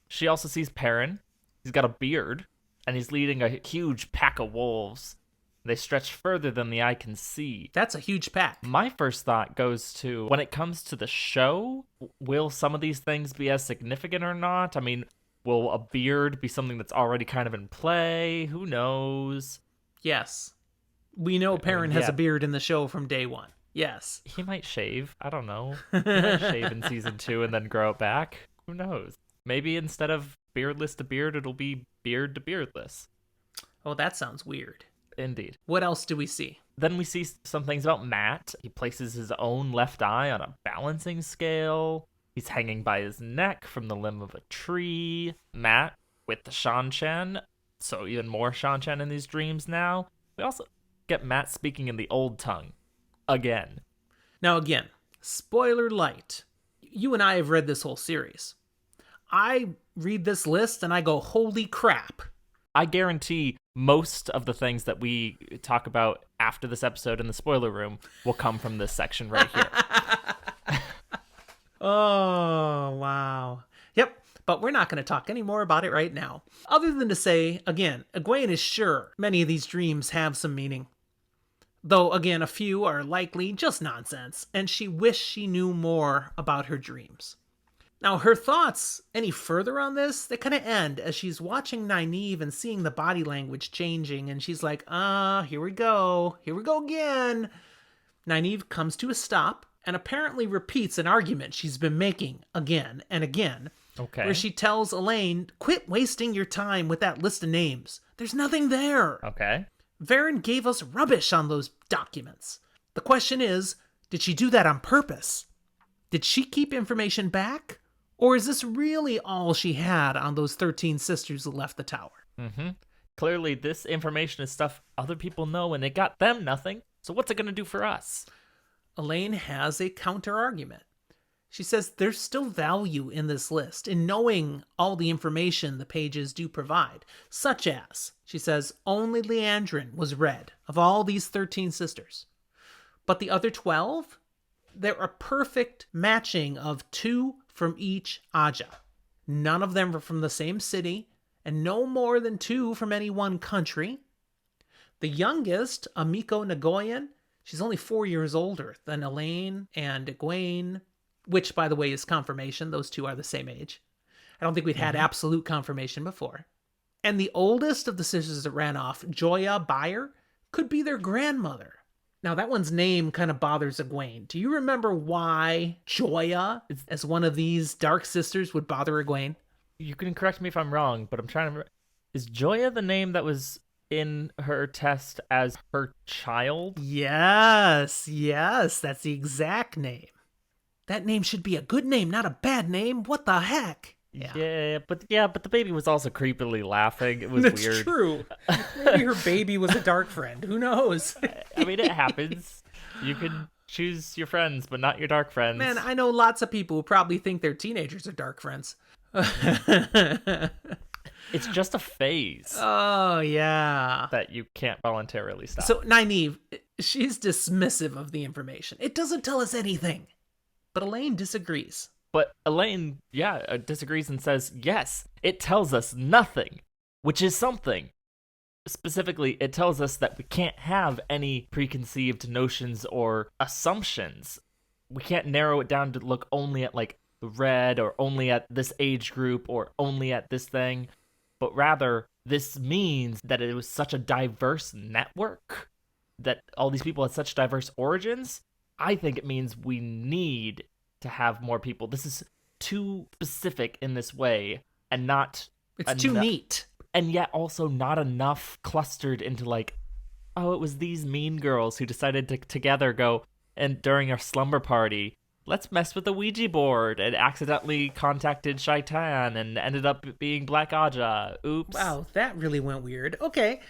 she also sees Perrin. He's got a beard, and he's leading a huge pack of wolves. They stretch further than the eye can see. That's a huge pack. My first thought goes to, when it comes to the show, will some of these things be as significant or not? I mean, will a beard be something that's already kind of in play? Who knows? Yes. We know Perrin has a beard in the show from day one. Yes. He might shave. I don't know. He might shave in season 2 and then grow it back. Who knows? Maybe instead of beardless to beard, it'll be beard to beardless. Oh, that sounds weird. Indeed. What else do we see? Then we see some things about Mat. He places his own left eye on a balancing scale. He's hanging by his neck from the limb of a tree. Mat with the Shanshan. So even more Shanshan in these dreams now. We also get Mat speaking in the old tongue. Again. Now again, spoiler-lite. You and I have read this whole series. I read this list and I go, holy crap. I guarantee most of the things that we talk about after this episode in the spoiler room will come from this section right here. Oh, wow. Yep, but we're not going to talk any more about it right now. Other than to say, again, Egwene is sure many of these dreams have some meaning. Though, again, a few are likely just nonsense, and she wished she knew more about her dreams. Now, her thoughts any further on this, they kind of end as she's watching Nynaeve and seeing the body language changing, and she's like, here we go again. Nynaeve comes to a stop and apparently repeats an argument she's been making again and again, Okay. where she tells Elaine, quit wasting your time with that list of names. There's nothing there. Okay. Varen gave us rubbish on those documents. The question is, did she do that on purpose? Did she keep information back? Or is this really all she had on those 13 sisters who left the tower? Mm-hmm. Clearly, this information is stuff other people know, and it got them nothing. So what's it going to do for us? Elaine has a counter-argument. She says there's still value in this list, in knowing all the information the pages do provide. Such as, she says, only Liandrin was read of all these 13 sisters. But the other 12? They're a perfect matching of 2 from each Aja. None of them are from the same city, and no more than 2 from any one country. The youngest, Amiko Nagoyan, she's only 4 years older than Elaine and Egwene, which, by the way, is confirmation. Those 2 are the same age. I don't think we'd had absolute confirmation before. And the oldest of the sisters that ran off, Joya Bayer, could be their grandmother. Now, that one's name kind of bothers Egwene. Do you remember why Joya, as one of these dark sisters, would bother Egwene? You can correct me if I'm wrong, but I'm trying to remember. Is Joya the name that was in her test as her child? Yes, that's the exact name. That name should be a good name, not a bad name. What the heck? Yeah, but the baby was also creepily laughing. It was That's weird. True. Maybe her baby was a dark friend. Who knows? I mean, it happens. You can choose your friends, but not your dark friends. Man, I know lots of people who probably think their teenagers are dark friends. It's just a phase. Oh, yeah. That you can't voluntarily stop. So, Nynaeve, she's dismissive of the information. It doesn't tell us anything. But Elaine disagrees. But Elaine, disagrees and says, yes, it tells us nothing, which is something. Specifically, it tells us that we can't have any preconceived notions or assumptions. We can't narrow it down to look only at, like, the red or only at this age group or only at this thing. But rather, this means that it was such a diverse network that all these people had such diverse origins, I think it means we need to have more people. This is too specific in this way, and not It's too enough, neat. and yet also not enough clustered into like, oh, it was these mean girls who decided to together go, and during our slumber party, let's mess with the Ouija board, and accidentally contacted Shaitan and ended up being Black Aja. Oops. Wow, that really went weird. Okay.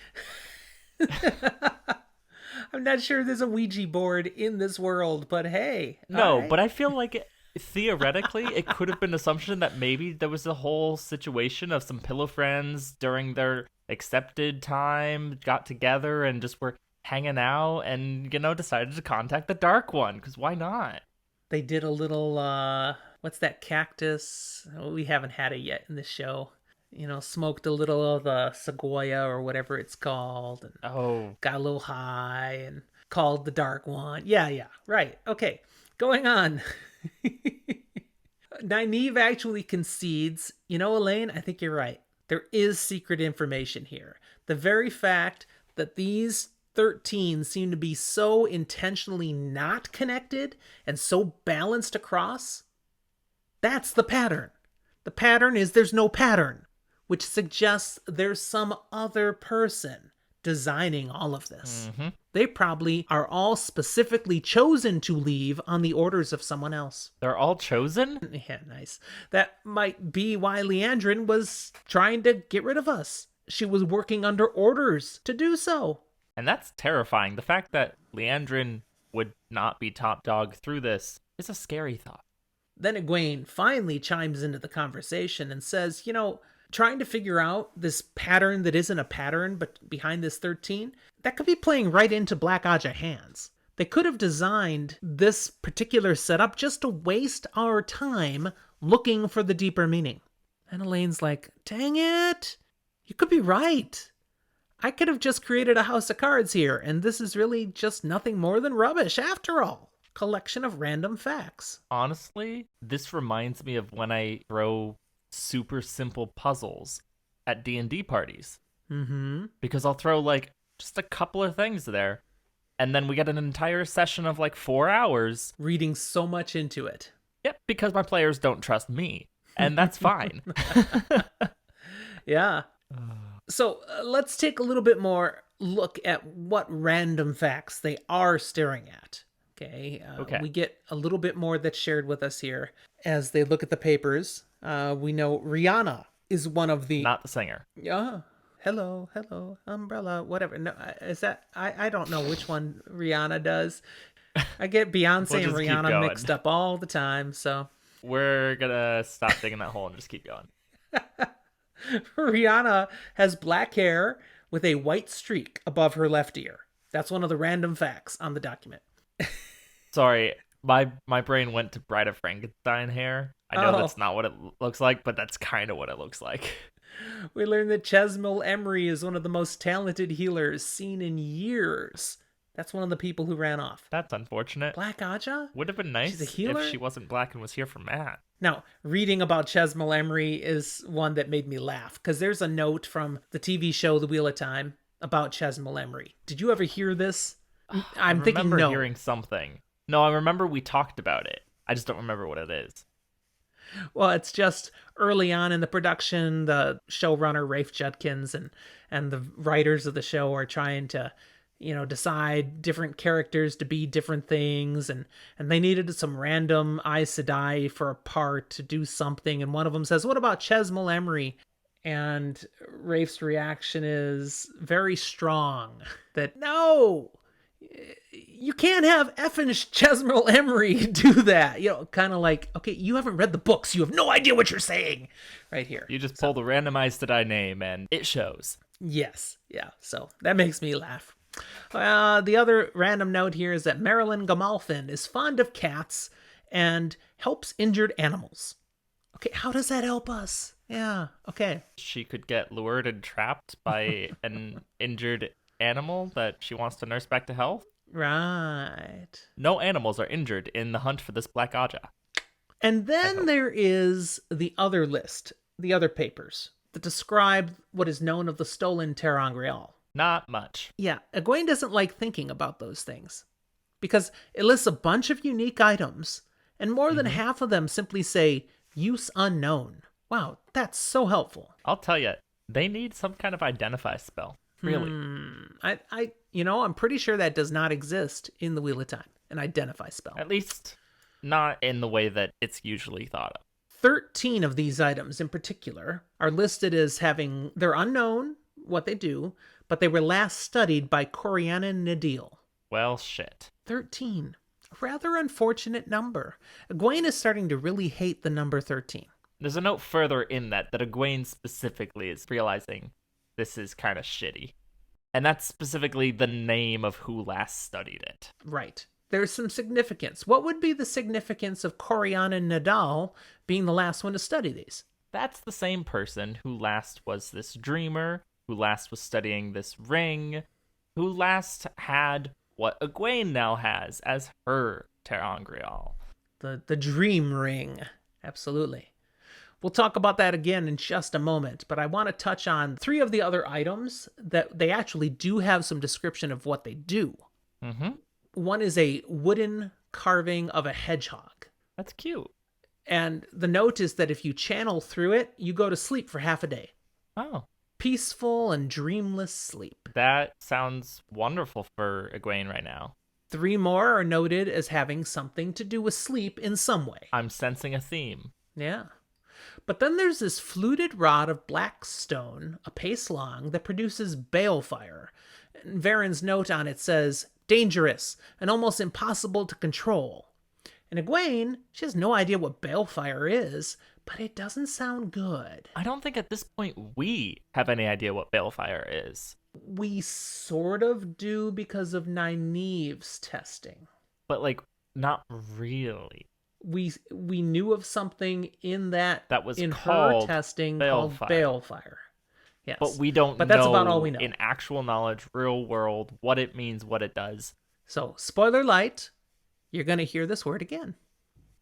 I'm not sure there's a Ouija board in this world, but hey. No, right. but I feel like theoretically it could have been an assumption that maybe there was a whole situation of some pillow friends during their accepted time got together and just were hanging out and, decided to contact the Dark One, because why not? They did a little, what's that cactus? Oh, we haven't had it yet in the show. Smoked a little of the sequoia or whatever it's called. And Oh, got a little high and called the Dark One. Yeah, right. Okay, going on. Nynaeve actually concedes, Elaine, I think you're right. There is secret information here. The very fact that these 13 seem to be so intentionally not connected and so balanced across, that's the pattern. The pattern is there's no pattern, which suggests there's some other person designing all of this. mm-hmm. They probably are all specifically chosen to leave on the orders of someone else. They're all chosen? Yeah, nice. That might be why Leandrin was trying to get rid of us. She was working under orders to do so. And that's terrifying. The fact that Leandrin would not be top dog through this is a scary thought. Then Egwene finally chimes into the conversation and says, trying to figure out this pattern that isn't a pattern, but behind this 13, that could be playing right into Black Aja hands. They could have designed this particular setup just to waste our time looking for the deeper meaning. And Elaine's like, dang it, you could be right. I could have just created a house of cards here, and this is really just nothing more than rubbish after all. Collection of random facts. Honestly, this reminds me of when I throw super simple puzzles at D&D parties. Mm-hmm. Because I'll throw like just a couple of things there, and then we get an entire session of like 4 hours. Reading so much into it. Yep, because my players don't trust me, and that's fine. Yeah. So let's take a little bit more look at what random facts they are staring at. Okay. We get a little bit more that's shared with us here as they look at the papers. We know Rihanna is one of the... Not the singer. Yeah. Hello, umbrella, whatever. No, is that... I don't know which one Rihanna does. I get Beyonce and Rihanna mixed up all the time, so... We're gonna stop digging that hole and just keep going. Rihanna has black hair with a white streak above her left ear. That's one of the random facts on the document. Sorry, my brain went to Bride of Frankenstein hair. I know that's not what it looks like, but that's kind of what it looks like. We learned that Chesmil Emery is one of the most talented healers seen in years. That's one of the people who ran off. That's unfortunate. Black Aja? Would have been nice She's a healer? if she wasn't black and was here for Matt. Now, reading about Chesmil Emery is one that made me laugh, because there's a note from the TV show The Wheel of Time about Chesmil Emery. Did you ever hear this? I'm thinking no. I remember hearing something. No, I remember we talked about it. I just don't remember what it is. Well, it's just early on in the production, the showrunner, Rafe Judkins, and the writers of the show are trying to, decide different characters to be different things, and they needed some random Aes Sedai for a part to do something, and one of them says, what about Chesmil Emery? And Rafe's reaction is very strong, that no, you can't have effing Chesmil Emery do that. Kind of like, okay, you haven't read the books. You have no idea what you're saying right here. You just pull the randomized Sedai name and it shows. Yes. Yeah. So that makes me laugh. The other random note here is that Marilyn Gamalfin is fond of cats and helps injured animals. Okay, how does that help us? Yeah, okay. She could get lured and trapped by an injured animal that she wants to nurse back to health. Right. No animals are injured in the hunt for this Black Aja. And then there is the other list, the other papers, that describe what is known of the stolen ter'angreal. Not much. Yeah, Egwene doesn't like thinking about those things because it lists a bunch of unique items, and more than half of them simply say use unknown. Wow, that's so helpful. I'll tell you, they need some kind of identify spell. Really. I'm pretty sure that does not exist in the Wheel of Time, an identify spell. At least not in the way that it's usually thought of. 13 of these items in particular are listed as they're unknown what they do, but they were last studied by Corianna Nadil. Well, shit. 13. A rather unfortunate number. Egwene is starting to really hate the number 13. There's a note further in that Egwene specifically is realizing this is kind of shitty. And that's specifically the name of who last studied it. Right. There's some significance. What would be the significance of Corianna Nadal being the last one to study these? That's the same person who last was this dreamer, who last was studying this ring, who last had what Egwene now has as her ter'angreal. The dream ring. Absolutely. We'll talk about that again in just a moment, but I want to touch on 3 of the other items that they actually do have some description of what they do. Mm-hmm. One is a wooden carving of a hedgehog. That's cute. And the note is that if you channel through it, you go to sleep for half a day. Oh. Peaceful and dreamless sleep. That sounds wonderful for Egwene right now. 3 more are noted as having something to do with sleep in some way. I'm sensing a theme. Yeah. But then there's this fluted rod of black stone, a pace long, that produces balefire. And Varen's note on it says, dangerous and almost impossible to control. And Egwene, she has no idea what balefire is, but it doesn't sound good. I don't think at this point we have any idea what balefire is. We sort of do because of Nynaeve's testing. But, not really. We knew of something in that was in called her testing balefire. called balefire. Yes. But we don't But that's know about all we know. in actual knowledge, real world, what it means, what it does. So, spoiler-lite, you're going to hear this word again.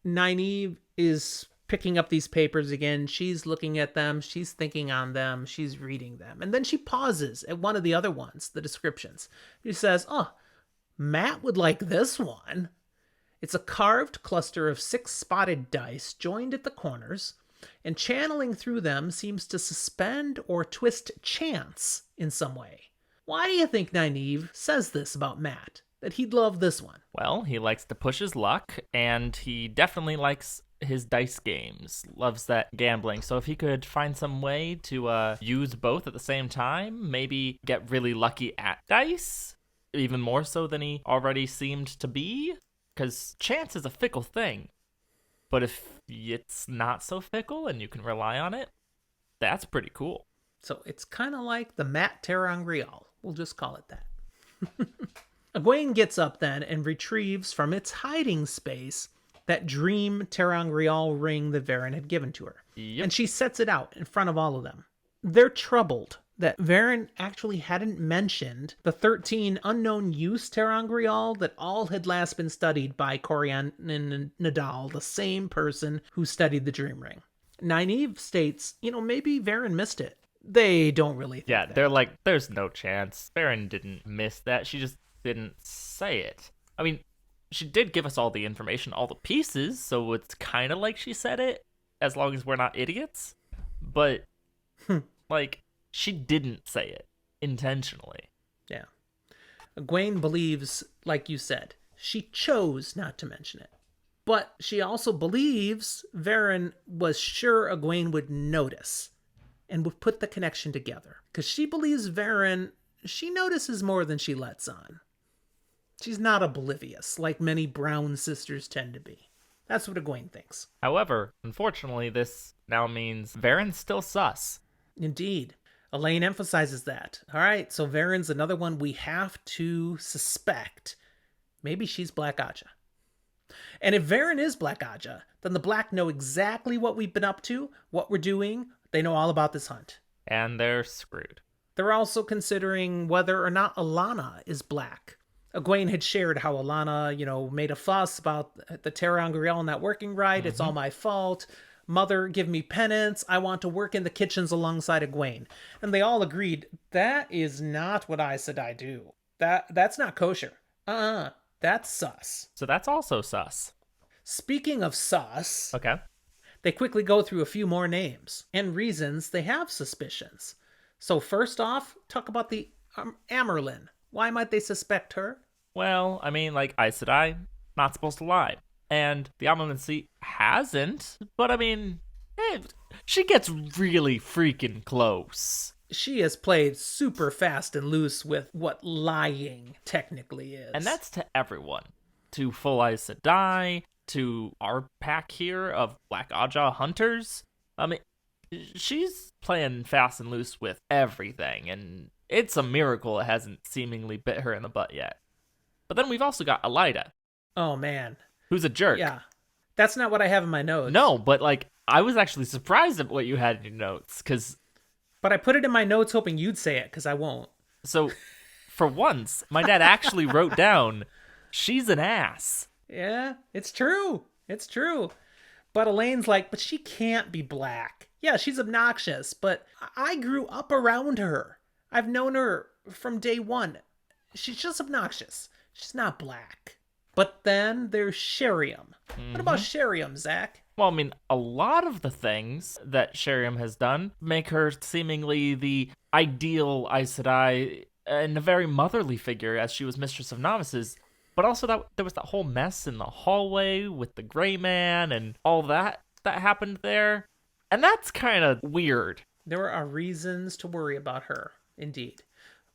Nynaeve is picking up these papers again. She's looking at them. She's thinking on them. She's reading them. And then she pauses at one of the other ones, the descriptions. She says, oh, Mat would like this one. It's a carved cluster of 6 spotted dice joined at the corners, and channeling through them seems to suspend or twist chance in some way. Why do you think Nynaeve says this about Mat? That he'd love this one? Well, he likes to push his luck, and he definitely likes his dice games, loves that gambling. So if he could find some way to use both at the same time, maybe get really lucky at dice, even more so than he already seemed to be, because chance is a fickle thing. But if it's not so fickle and you can rely on it, that's pretty cool. So it's kind of like the Mat ter'angreal. We'll just call it that. Egwene gets up then and retrieves from its hiding space that dream ter'angreal ring that Varen had given to her. Yep. And she sets it out in front of all of them. They're troubled that Varen actually hadn't mentioned the 13 unknown use ter'angreal that all had last been studied by Corianna Nadal, the same person who studied the dream ring. Nynaeve states, maybe Varen missed it. They don't really think that. They're like, there's no chance. Varen didn't miss that. She just didn't say it. I mean, she did give us all the information, all the pieces, so it's kind of like she said it, as long as we're not idiots. But, she didn't say it intentionally. Yeah. Egwene believes, like you said, she chose not to mention it. But she also believes Varen was sure Egwene would notice and would put the connection together. Because she believes Varen, she notices more than she lets on. She's not oblivious, like many brown sisters tend to be. That's what Egwene thinks. However, unfortunately, this now means Varen's still sus. Indeed. Elaine emphasizes that. All right, so Varen's another one we have to suspect. Maybe she's Black Aja. And if Varen is Black Aja, then the Black know exactly what we've been up to, what we're doing. They know all about this hunt. And they're screwed. They're also considering whether or not Alanna is Black. Egwene had shared how Alanna, made a fuss about the ter'angreal not working right. Mm-hmm. It's all my fault. Mother, give me penance. I want to work in the kitchens alongside Egwene. And they all agreed, that is not what Aes Sedai do. That's not kosher. That's sus. So that's also sus. Speaking of sus, Okay. they quickly go through a few more names and reasons they have suspicions. So first off, talk about the Amyrlin. Why might they suspect her? Well, I mean, like Aes Sedai, not supposed to lie. And the Omnimancy hasn't, but I mean, she gets really freaking close. She has played super fast and loose with what lying technically is. And that's to everyone. To full Aes Sedai, to our pack here of Black Aja hunters. I mean, she's playing fast and loose with everything, and it's a miracle it hasn't seemingly bit her in the butt yet. But then we've also got Elida. Oh, man. Who's a jerk. Yeah. That's not what I have in my notes. No, but like, I was actually surprised at what you had in your notes, because... But I put it in my notes hoping you'd say it, because I won't. So, for once, my dad actually wrote down, she's an ass. Yeah, it's true. It's true. But Elaine's like, but she can't be black. Yeah, she's obnoxious, but I grew up around her. I've known her from day one. She's just obnoxious. She's not black. But then there's Sheriam. What about Sheriam, Zach? Well, I mean, a lot of the things that Sheriam has done make her seemingly the ideal Aes Sedai and a very motherly figure as she was Mistress of Novices. But also that there was that whole mess in the hallway with the Gray Man and all that happened there. And that's kind of weird. There are reasons to worry about her, indeed.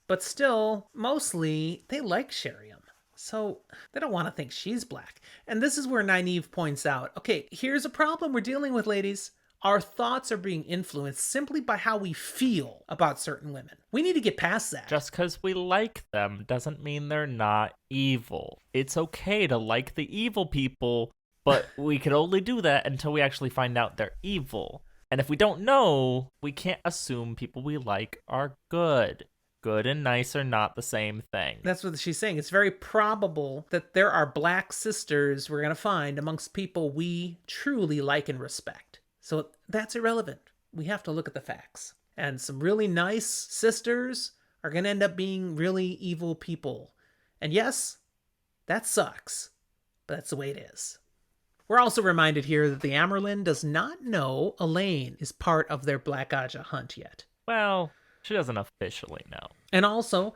But still, mostly, they like Sheriam. So they don't want to think she's black. And this is where Nynaeve points out, okay, here's a problem we're dealing with, ladies. Our thoughts are being influenced simply by how we feel about certain women. We need to get past that. Just because we like them doesn't mean they're not evil. It's okay to like the evil people, but we can only do that until we actually find out they're evil. And if we don't know, we can't assume people we like are good. Good and nice are not the same thing. That's what she's saying. It's very probable that there are black sisters we're going to find amongst people we truly like and respect. So that's irrelevant. We have to look at the facts. And some really nice sisters are going to end up being really evil people. And yes, that sucks, but that's the way it is. We're also reminded here that the Amyrlin does not know Elaine is part of their Black Aja hunt yet. Well, she doesn't officially know. And also,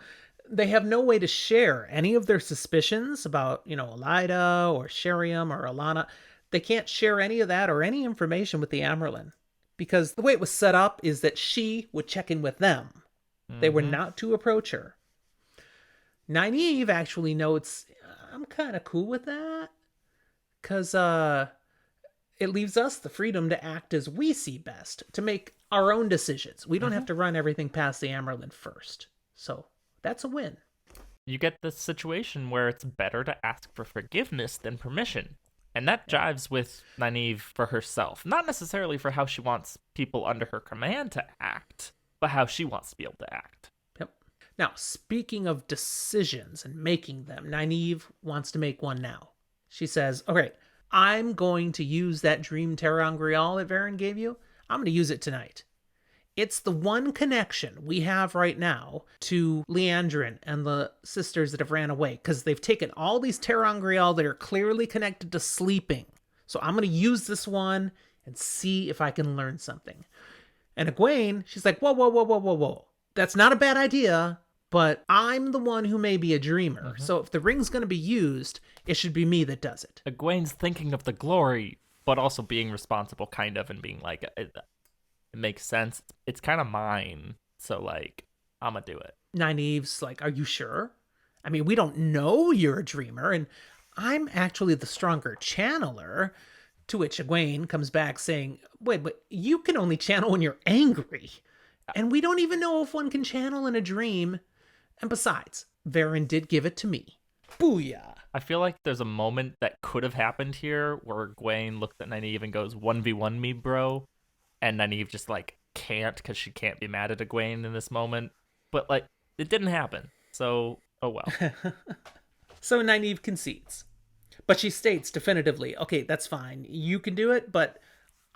they have no way to share any of their suspicions about, Elida or Sheriam or Alana. They can't share any of that or any information with the Amyrlin. Because the way it was set up is that she would check in with them. They were not to approach her. Nynaeve actually notes, I'm kind of cool with that. Because it leaves us the freedom to act as we see best, to make our own decisions. We don't have to run everything past the Amyrlin first. So that's a win. You get this situation where it's better to ask for forgiveness than permission. And that jives with Nynaeve for herself. Not necessarily for how she wants people under her command to act, but how she wants to be able to act. Yep. Now, speaking of decisions and making them, Nynaeve wants to make one now. She says, okay, I'm going to use that dream ter'angreal that Varen gave you. I'm going to use it tonight. It's the one connection we have right now to Leandrin and the sisters that have ran away, because they've taken all these ter'angreal that are clearly connected to sleeping. So I'm going to use this one and see if I can learn something. And Egwene, she's like, whoa. That's not a bad idea, but I'm the one who may be a dreamer. So if the ring's going to be used, it should be me that does it. Egwene's thinking of the glory, but also being responsible, kind of, and being like, it makes sense. It's kind of mine, so like, I'm gonna do it. Nynaeve's like, are you sure? I mean, we don't know you're a dreamer, and I'm actually the stronger channeler. To which Egwene comes back saying, wait, but you can only channel when you're angry. And we don't even know if one can channel in a dream. And besides, Varen did give it to me. Booyah. I feel like there's a moment that could have happened here where Egwene looked at Nynaeve and goes, 1v1 me, bro. And Nynaeve just, like, can't, because she can't be mad at Egwene in this moment. But, like, it didn't happen. So, oh well. So Nynaeve concedes. But she states definitively, okay, that's fine. You can do it, but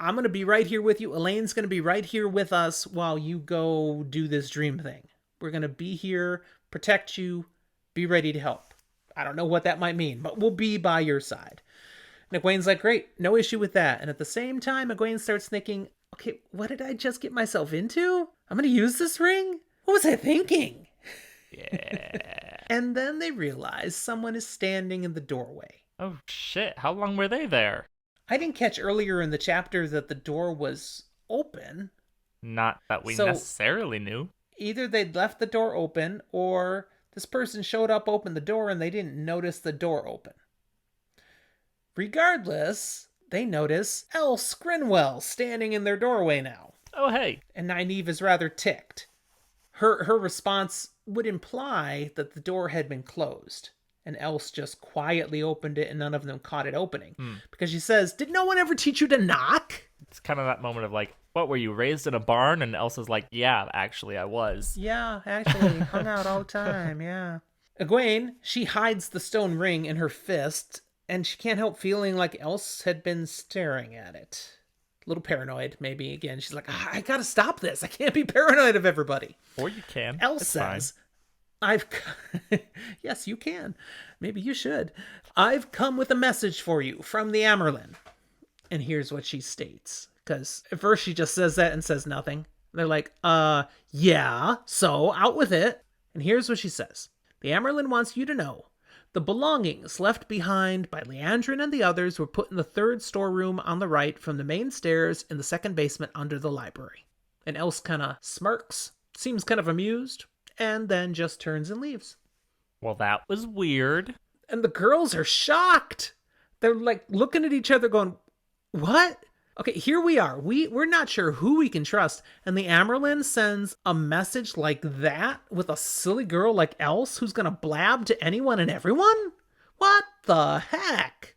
I'm going to be right here with you. Elaine's going to be right here with us while you go do this dream thing. We're going to be here, protect you, be ready to help. I don't know what that might mean, but we'll be by your side. And Egwene's like, great, no issue with that. And at the same time, Egwene starts thinking, okay, what did I just get myself into? I'm going to use this ring? What was I thinking? Yeah. And then they realize someone is standing in the doorway. Oh, shit. How long were they there? I didn't catch earlier in the chapter that the door was open. Not that we necessarily knew. Either they'd left the door open, or this person showed up, opened the door, and they didn't notice the door open. Regardless, they notice Else Grinwell standing in their doorway now. Oh, hey. And Nynaeve is rather ticked. Her response would imply that the door had been closed, and Else just quietly opened it and none of them caught it opening. Because she says, did no one ever teach you to knock? It's kind of that moment of like, what, were you raised in a barn? And Elsa's like, yeah, actually I was. Yeah, actually, hung out all the time, yeah. Egwene, she hides the stone ring in her fist, and she can't help feeling like Else had been staring at it. A little paranoid, maybe. Again, she's like, I gotta stop this. I can't be paranoid of everybody. Or you can. Else says, yes, you can. Maybe you should. I've come with a message for you from the Amyrlin. And here's what she states. Because at first she just says that and says nothing. They're like, yeah, so out with it. And here's what she says. The Amyrlin wants you to know the belongings left behind by Leandrin and the others were put in the third storeroom on the right from the main stairs in the second basement under the library. And Else kind of smirks, seems kind of amused, and then just turns and leaves. Well, that was weird. And the girls are shocked. They're like looking at each other going, what? Okay, here we are. We're not sure who we can trust. And the Amyrlin sends a message like that with a silly girl like Else who's going to blab to anyone and everyone? What the heck?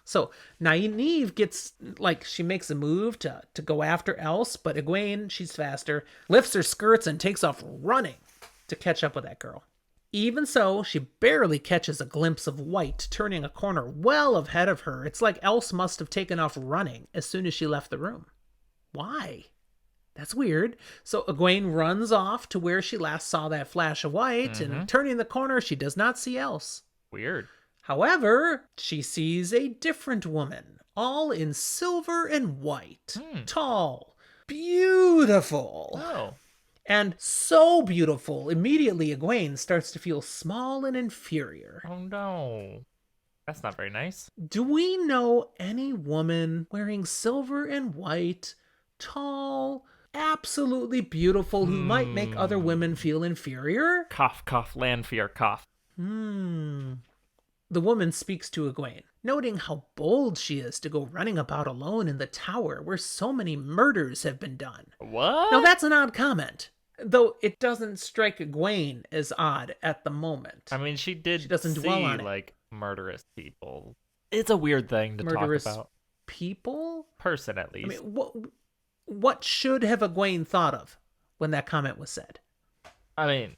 So Nynaeve gets, like, she makes a move to go after Else, but Egwene, she's faster, lifts her skirts and takes off running to catch up with that girl. Even so, she barely catches a glimpse of White turning a corner well ahead of her. It's like Else must have taken off running as soon as she left the room. Why? That's weird. So Egwene runs off to where she last saw that flash of white, and turning the corner, she does not see Else. Weird. However, she sees a different woman, all in silver and white, tall, beautiful. Oh. And so beautiful, immediately Egwene starts to feel small and inferior. Oh no. That's not very nice. Do we know any woman wearing silver and white, tall, absolutely beautiful, who might make other women feel inferior? Cough, cough, Lanfear, cough. The woman speaks to Egwene, noting how bold she is to go running about alone in the tower where so many murders have been done. What? Now that's an odd comment, though it doesn't strike Egwene as odd at the moment. I mean, she doesn't dwell on it. Like, murderous people. It's a weird thing to Murderous talk about. People? Person, at least. I mean, what should have Egwene thought of when that comment was said? I mean,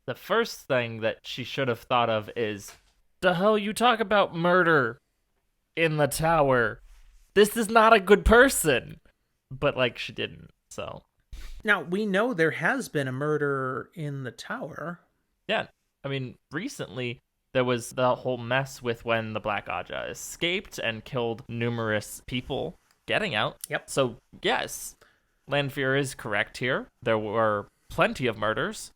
the first thing that she should have thought of is, the hell you talk about murder in the tower? This is not a good person. But, like, she didn't, so. Now, we know there has been a murder in the tower. Yeah, I mean, recently there was the whole mess with when the Black Aja escaped and killed numerous people getting out. Yep. So, yes, Lanfear is correct here. There were plenty of murders.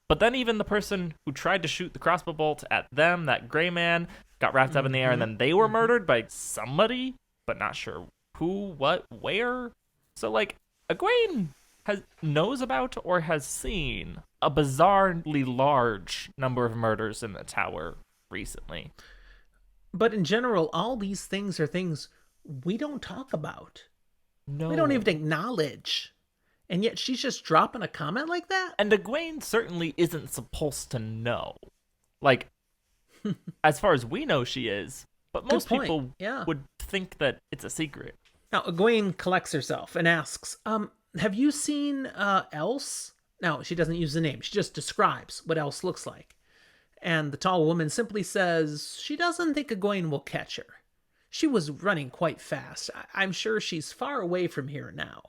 But then even the person who tried to shoot the crossbow bolt at them, that gray man, got wrapped up in the air, and then they were murdered by somebody, but not sure who, what, where. So, like, Egwene knows about or has seen a bizarrely large number of murders in the tower recently. But in general, all these things are things we don't talk about. No. We don't even acknowledge. And yet she's just dropping a comment like that? And Egwene certainly isn't supposed to know. Like, as far as we know, she is. But most people would think that it's a secret. Now, Egwene collects herself and asks, have you seen Else? Now, she doesn't use the name. She just describes what Else looks like. And the tall woman simply says she doesn't think Egwene will catch her. She was running quite fast. I'm sure she's far away from here now.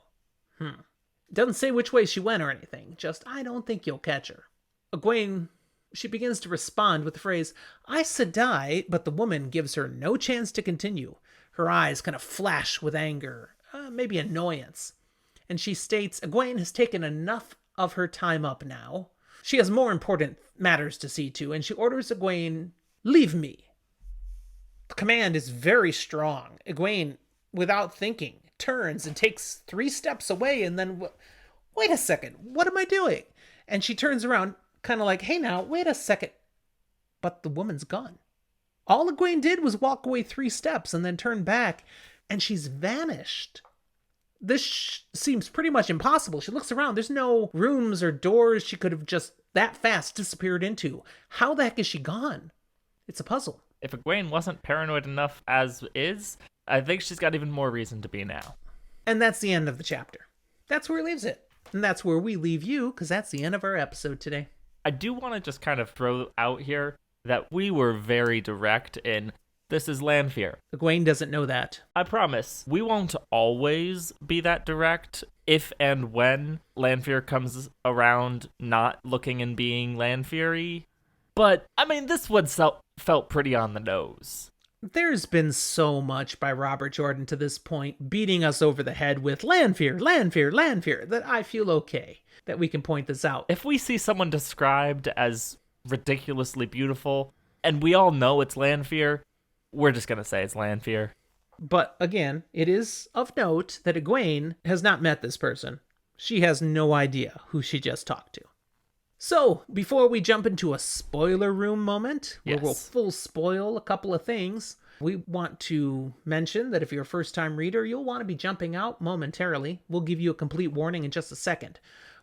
Doesn't say which way she went or anything. Just, I don't think you'll catch her. Egwene, she begins to respond with the phrase, I said die, but the woman gives her no chance to continue. Her eyes kind of flash with anger, maybe annoyance. And she states, Egwene has taken enough of her time up now. She has more important matters to see to, and she orders Egwene, leave me. The command is very strong. Egwene, without thinking, turns and takes 3 steps away, and then, wait a second, what am I doing? And she turns around, kind of like, hey now, wait a second. But the woman's gone. All Egwene did was walk away 3 steps and then turn back, and she's vanished. This seems pretty much impossible. She looks around. There's no rooms or doors she could have just that fast disappeared into. How the heck is she gone? It's a puzzle. If Egwene wasn't paranoid enough as is, I think she's got even more reason to be now. And that's the end of the chapter. That's where he leaves it. And that's where we leave you, because that's the end of our episode today. I do want to just kind of throw out here that we were very direct in, this is Lanfear. Egwene doesn't know that. I promise, we won't always be that direct if and when Lanfear comes around not looking and being Lanfear-y. But, I mean, this one felt pretty on the nose. There's been so much by Robert Jordan to this point, beating us over the head with Lanfear, Lanfear, Lanfear, that I feel okay that we can point this out. If we see someone described as ridiculously beautiful, and we all know it's Lanfear, we're just going to say it's Lanfear. But again, it is of note that Egwene has not met this person. She has no idea who she just talked to. So, before we jump into a spoiler room moment, where we'll full spoil a couple of things, we want to mention that if you're a first-time reader, you'll want to be jumping out momentarily. We'll give you a complete warning in just a second.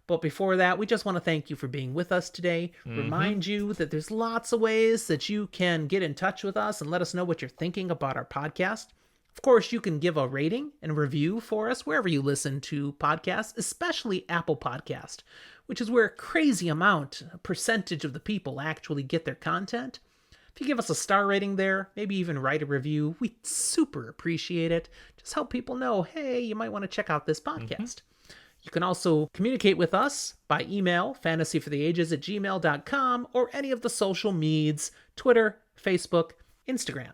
But before that, we just want to thank you for being with us today. Remind you that there's lots of ways that you can get in touch with us and let us know what you're thinking about our podcast. Of course, you can give a rating and review for us wherever you listen to podcasts, especially Apple Podcast, which is where a crazy percentage of the people actually get their content. If you give us a star rating there, maybe even write a review, we'd super appreciate it. Just help people know, hey, you might want to check out this podcast. You can also communicate with us by email, fantasyfortheages@gmail.com, or any of the social medias, Twitter, Facebook, Instagram.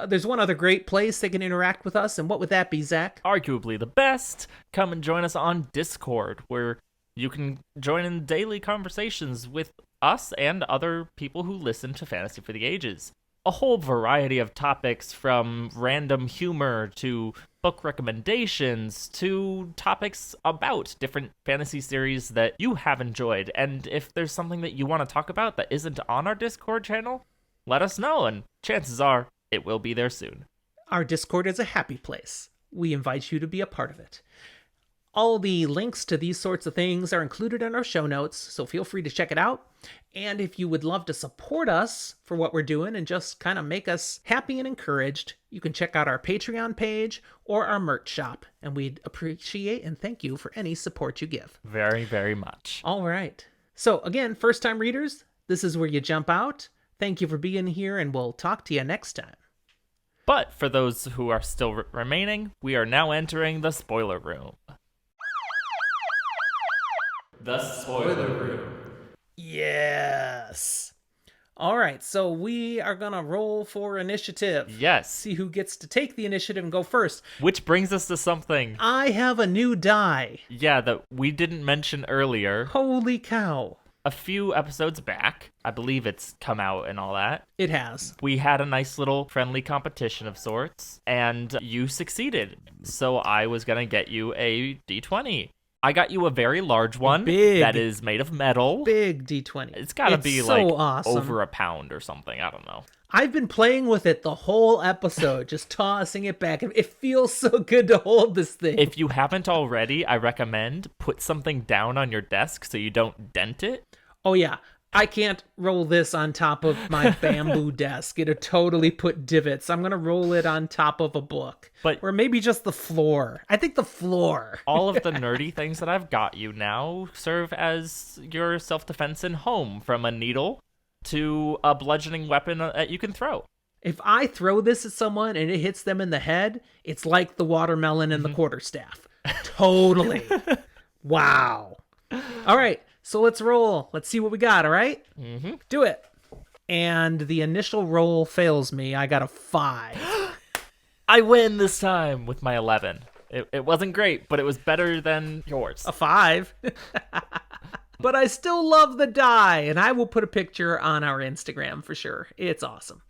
There's one other great place they can interact with us, and what would that be, Zach? Arguably the best. Come and join us on Discord, where you can join in daily conversations with us and other people who listen to Fantasy for the Ages. A whole variety of topics, from random humor to book recommendations to topics about different fantasy series that you have enjoyed. And if there's something that you want to talk about that isn't on our Discord channel, let us know, and chances are it will be there soon. Our Discord is a happy place. We invite you to be a part of it. All the links to these sorts of things are included in our show notes, so feel free to check it out. And if you would love to support us for what we're doing and just kind of make us happy and encouraged, you can check out our Patreon page or our merch shop, and we'd appreciate and thank you for any support you give. Very, very much. All right. So again, first-time readers, this is where you jump out. Thank you for being here, and we'll talk to you next time. But for those who are still remaining, we are now entering the spoiler room. The spoiler room. Yes. All right, so we are going to roll for initiative. Yes. See who gets to take the initiative and go first. Which brings us to something. I have a new die. Yeah, that we didn't mention earlier. Holy cow. A few episodes back, I believe it's come out and all that. It has. We had a nice little friendly competition of sorts, and you succeeded. So I was going to get you a D20. I got you a very large one that is made of metal. Big D20. It's got to be so like awesome. over a pound or something. I don't know. I've been playing with it the whole episode, just tossing it back. It feels so good to hold this thing. If you haven't already, I recommend put something down on your desk so you don't dent it. Oh, yeah. I can't roll this on top of my bamboo desk. It'd totally put divots. I'm going to roll it on top of a book. Or maybe just the floor. I think the floor. All of the nerdy things that I've got you now serve as your self-defense in home, from a needle to a bludgeoning weapon that you can throw. If I throw this at someone and it hits them in the head, it's like the watermelon and the quarterstaff. Totally. Wow. All right, so let's roll. Let's see what we got, all right? Do it. And the initial roll fails me. I got a 5. I win this time with my 11. It wasn't great, but it was better than yours. A 5. But I still love the die, and I will put a picture on our Instagram for sure. It's awesome.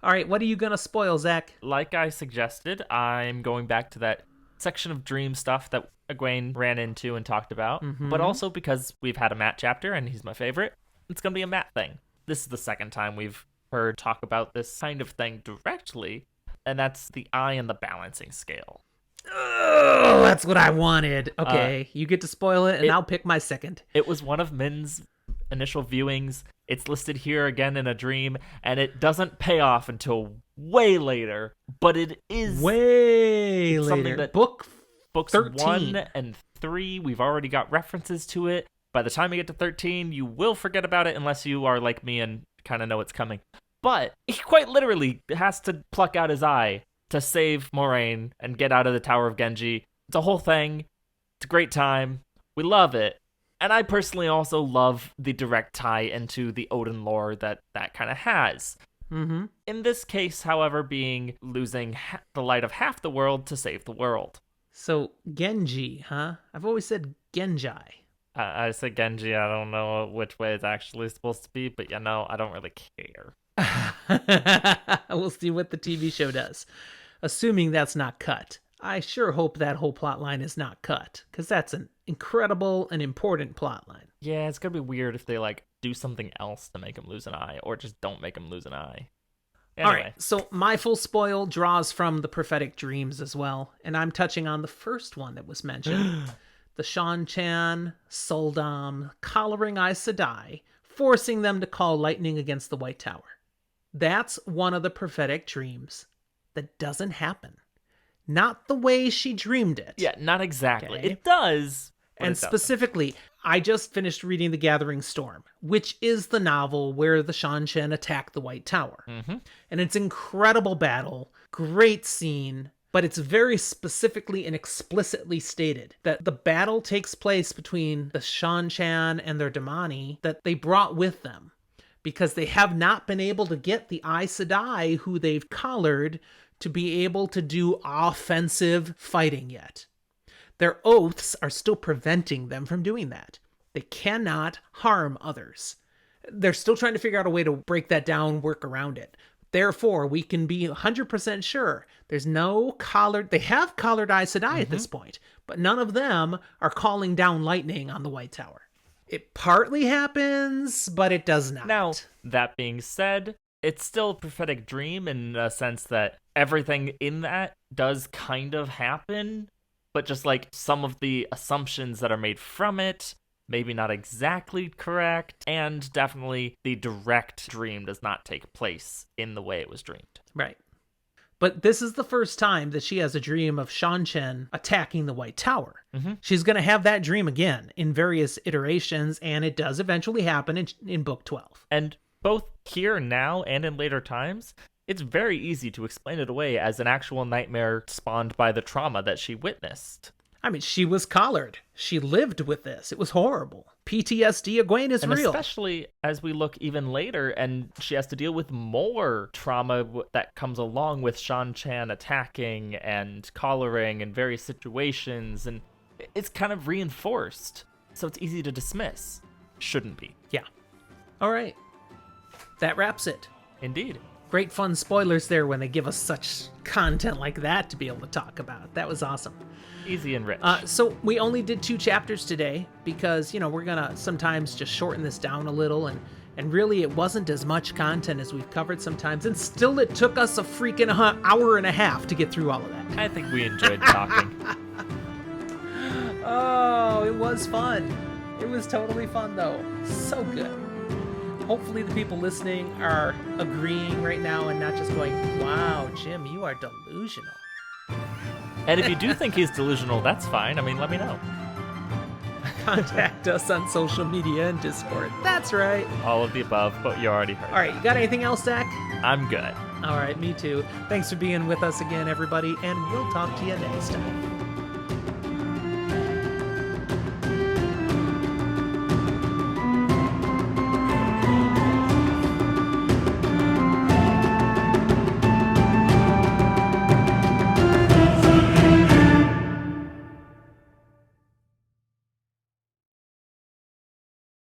All right, what are you going to spoil, Zach? Like I suggested, I'm going back to that section of dream stuff that Egwene ran into and talked about, but also because we've had a Mat chapter, and he's my favorite, it's going to be a Mat thing. This is the second time we've heard talk about this kind of thing directly, and that's the eye and the balancing scale. Oh, that's what I wanted. Okay, you get to spoil it, and I'll pick my second. It was one of Min's initial viewings. It's listed here again in a dream, and it doesn't pay off until way later, but it is way later. Something that books 13. 1 and 3, we've already got references to it. By the time you get to 13, you will forget about it unless you are like me and kind of know it's coming. But he quite literally has to pluck out his eye to save Moraine and get out of the Tower of Genji. It's a whole thing. It's a great time. We love it. And I personally also love the direct tie into the Odin lore that kind of has. Mm-hmm. In this case, however, being losing the light of half the world to save the world. So, Genji, huh? I've always said Genji. I said Genji. I don't know which way it's actually supposed to be, but I don't really care. We'll see what the TV show does. Assuming that's not cut. I sure hope that whole plot line is not cut, because that's an incredible and important plot line. Yeah, it's gonna be weird if they do something else to make him lose an eye, or just don't make him lose an eye. Anyway. All right, so my full spoil draws from the prophetic dreams as well, and I'm touching on the first one that was mentioned. The Shan-Chan, Suldam, collaring Aes Sedai, forcing them to call lightning against the White Tower. That's one of the prophetic dreams that doesn't happen. Not the way she dreamed it. Yeah, not exactly. Okay. It does. And specifically, I just finished reading The Gathering Storm, which is the novel where the Shan-Chan attack the White Tower. Mm-hmm. And it's an incredible battle, great scene, but it's very specifically and explicitly stated that the battle takes place between the Shan-Chan and their Damani that they brought with them, because they have not been able to get the Aes Sedai, who they've collared, to be able to do offensive fighting yet. Their oaths are still preventing them from doing that. They cannot harm others. They're still trying to figure out a way to break that down, work around it. Therefore, we can be 100% sure there's no collared... They have collared Aes Sedai at this point, but none of them are calling down lightning on the White Tower. It partly happens, but it does not. Now, that being said, it's still a prophetic dream in a sense that everything in that does kind of happen, but just some of the assumptions that are made from it, maybe not exactly correct, and definitely the direct dream does not take place in the way it was dreamed. Right. But this is the first time that she has a dream of Shan-Chan attacking the White Tower. Mm-hmm. She's going to have that dream again in various iterations, and it does eventually happen in Book 12. And both here now and in later times, it's very easy to explain it away as an actual nightmare spawned by the trauma that she witnessed. I mean, she was collared. She lived with this. It was horrible. PTSD, Egwene, is real. Especially as we look even later, and she has to deal with more trauma that comes along with Shan-Chan attacking and collaring in various situations, and it's kind of reinforced. So it's easy to dismiss. Shouldn't be. Yeah. All right. That wraps it. Indeed. Great fun spoilers there when they give us such content like that to be able to talk about. That was awesome. Easy and rich. So we only did 2 chapters today because, we're going to sometimes just shorten this down a little, and really it wasn't as much content as we've covered sometimes, and still it took us a freaking hour and a half to get through all of that. I think we enjoyed talking. Oh, it was fun. It was totally fun, though. So good. Hopefully the people listening are agreeing right now and not just going, wow, Jim, you are delusional. And if you do think he's delusional, that's fine. I mean, let me know. Contact us on social media and Discord. That's right. All of the above, but you already heard. All right, you got anything else, Zach? I'm good. All right, me too. Thanks for being with us again, everybody, and we'll talk to you next time.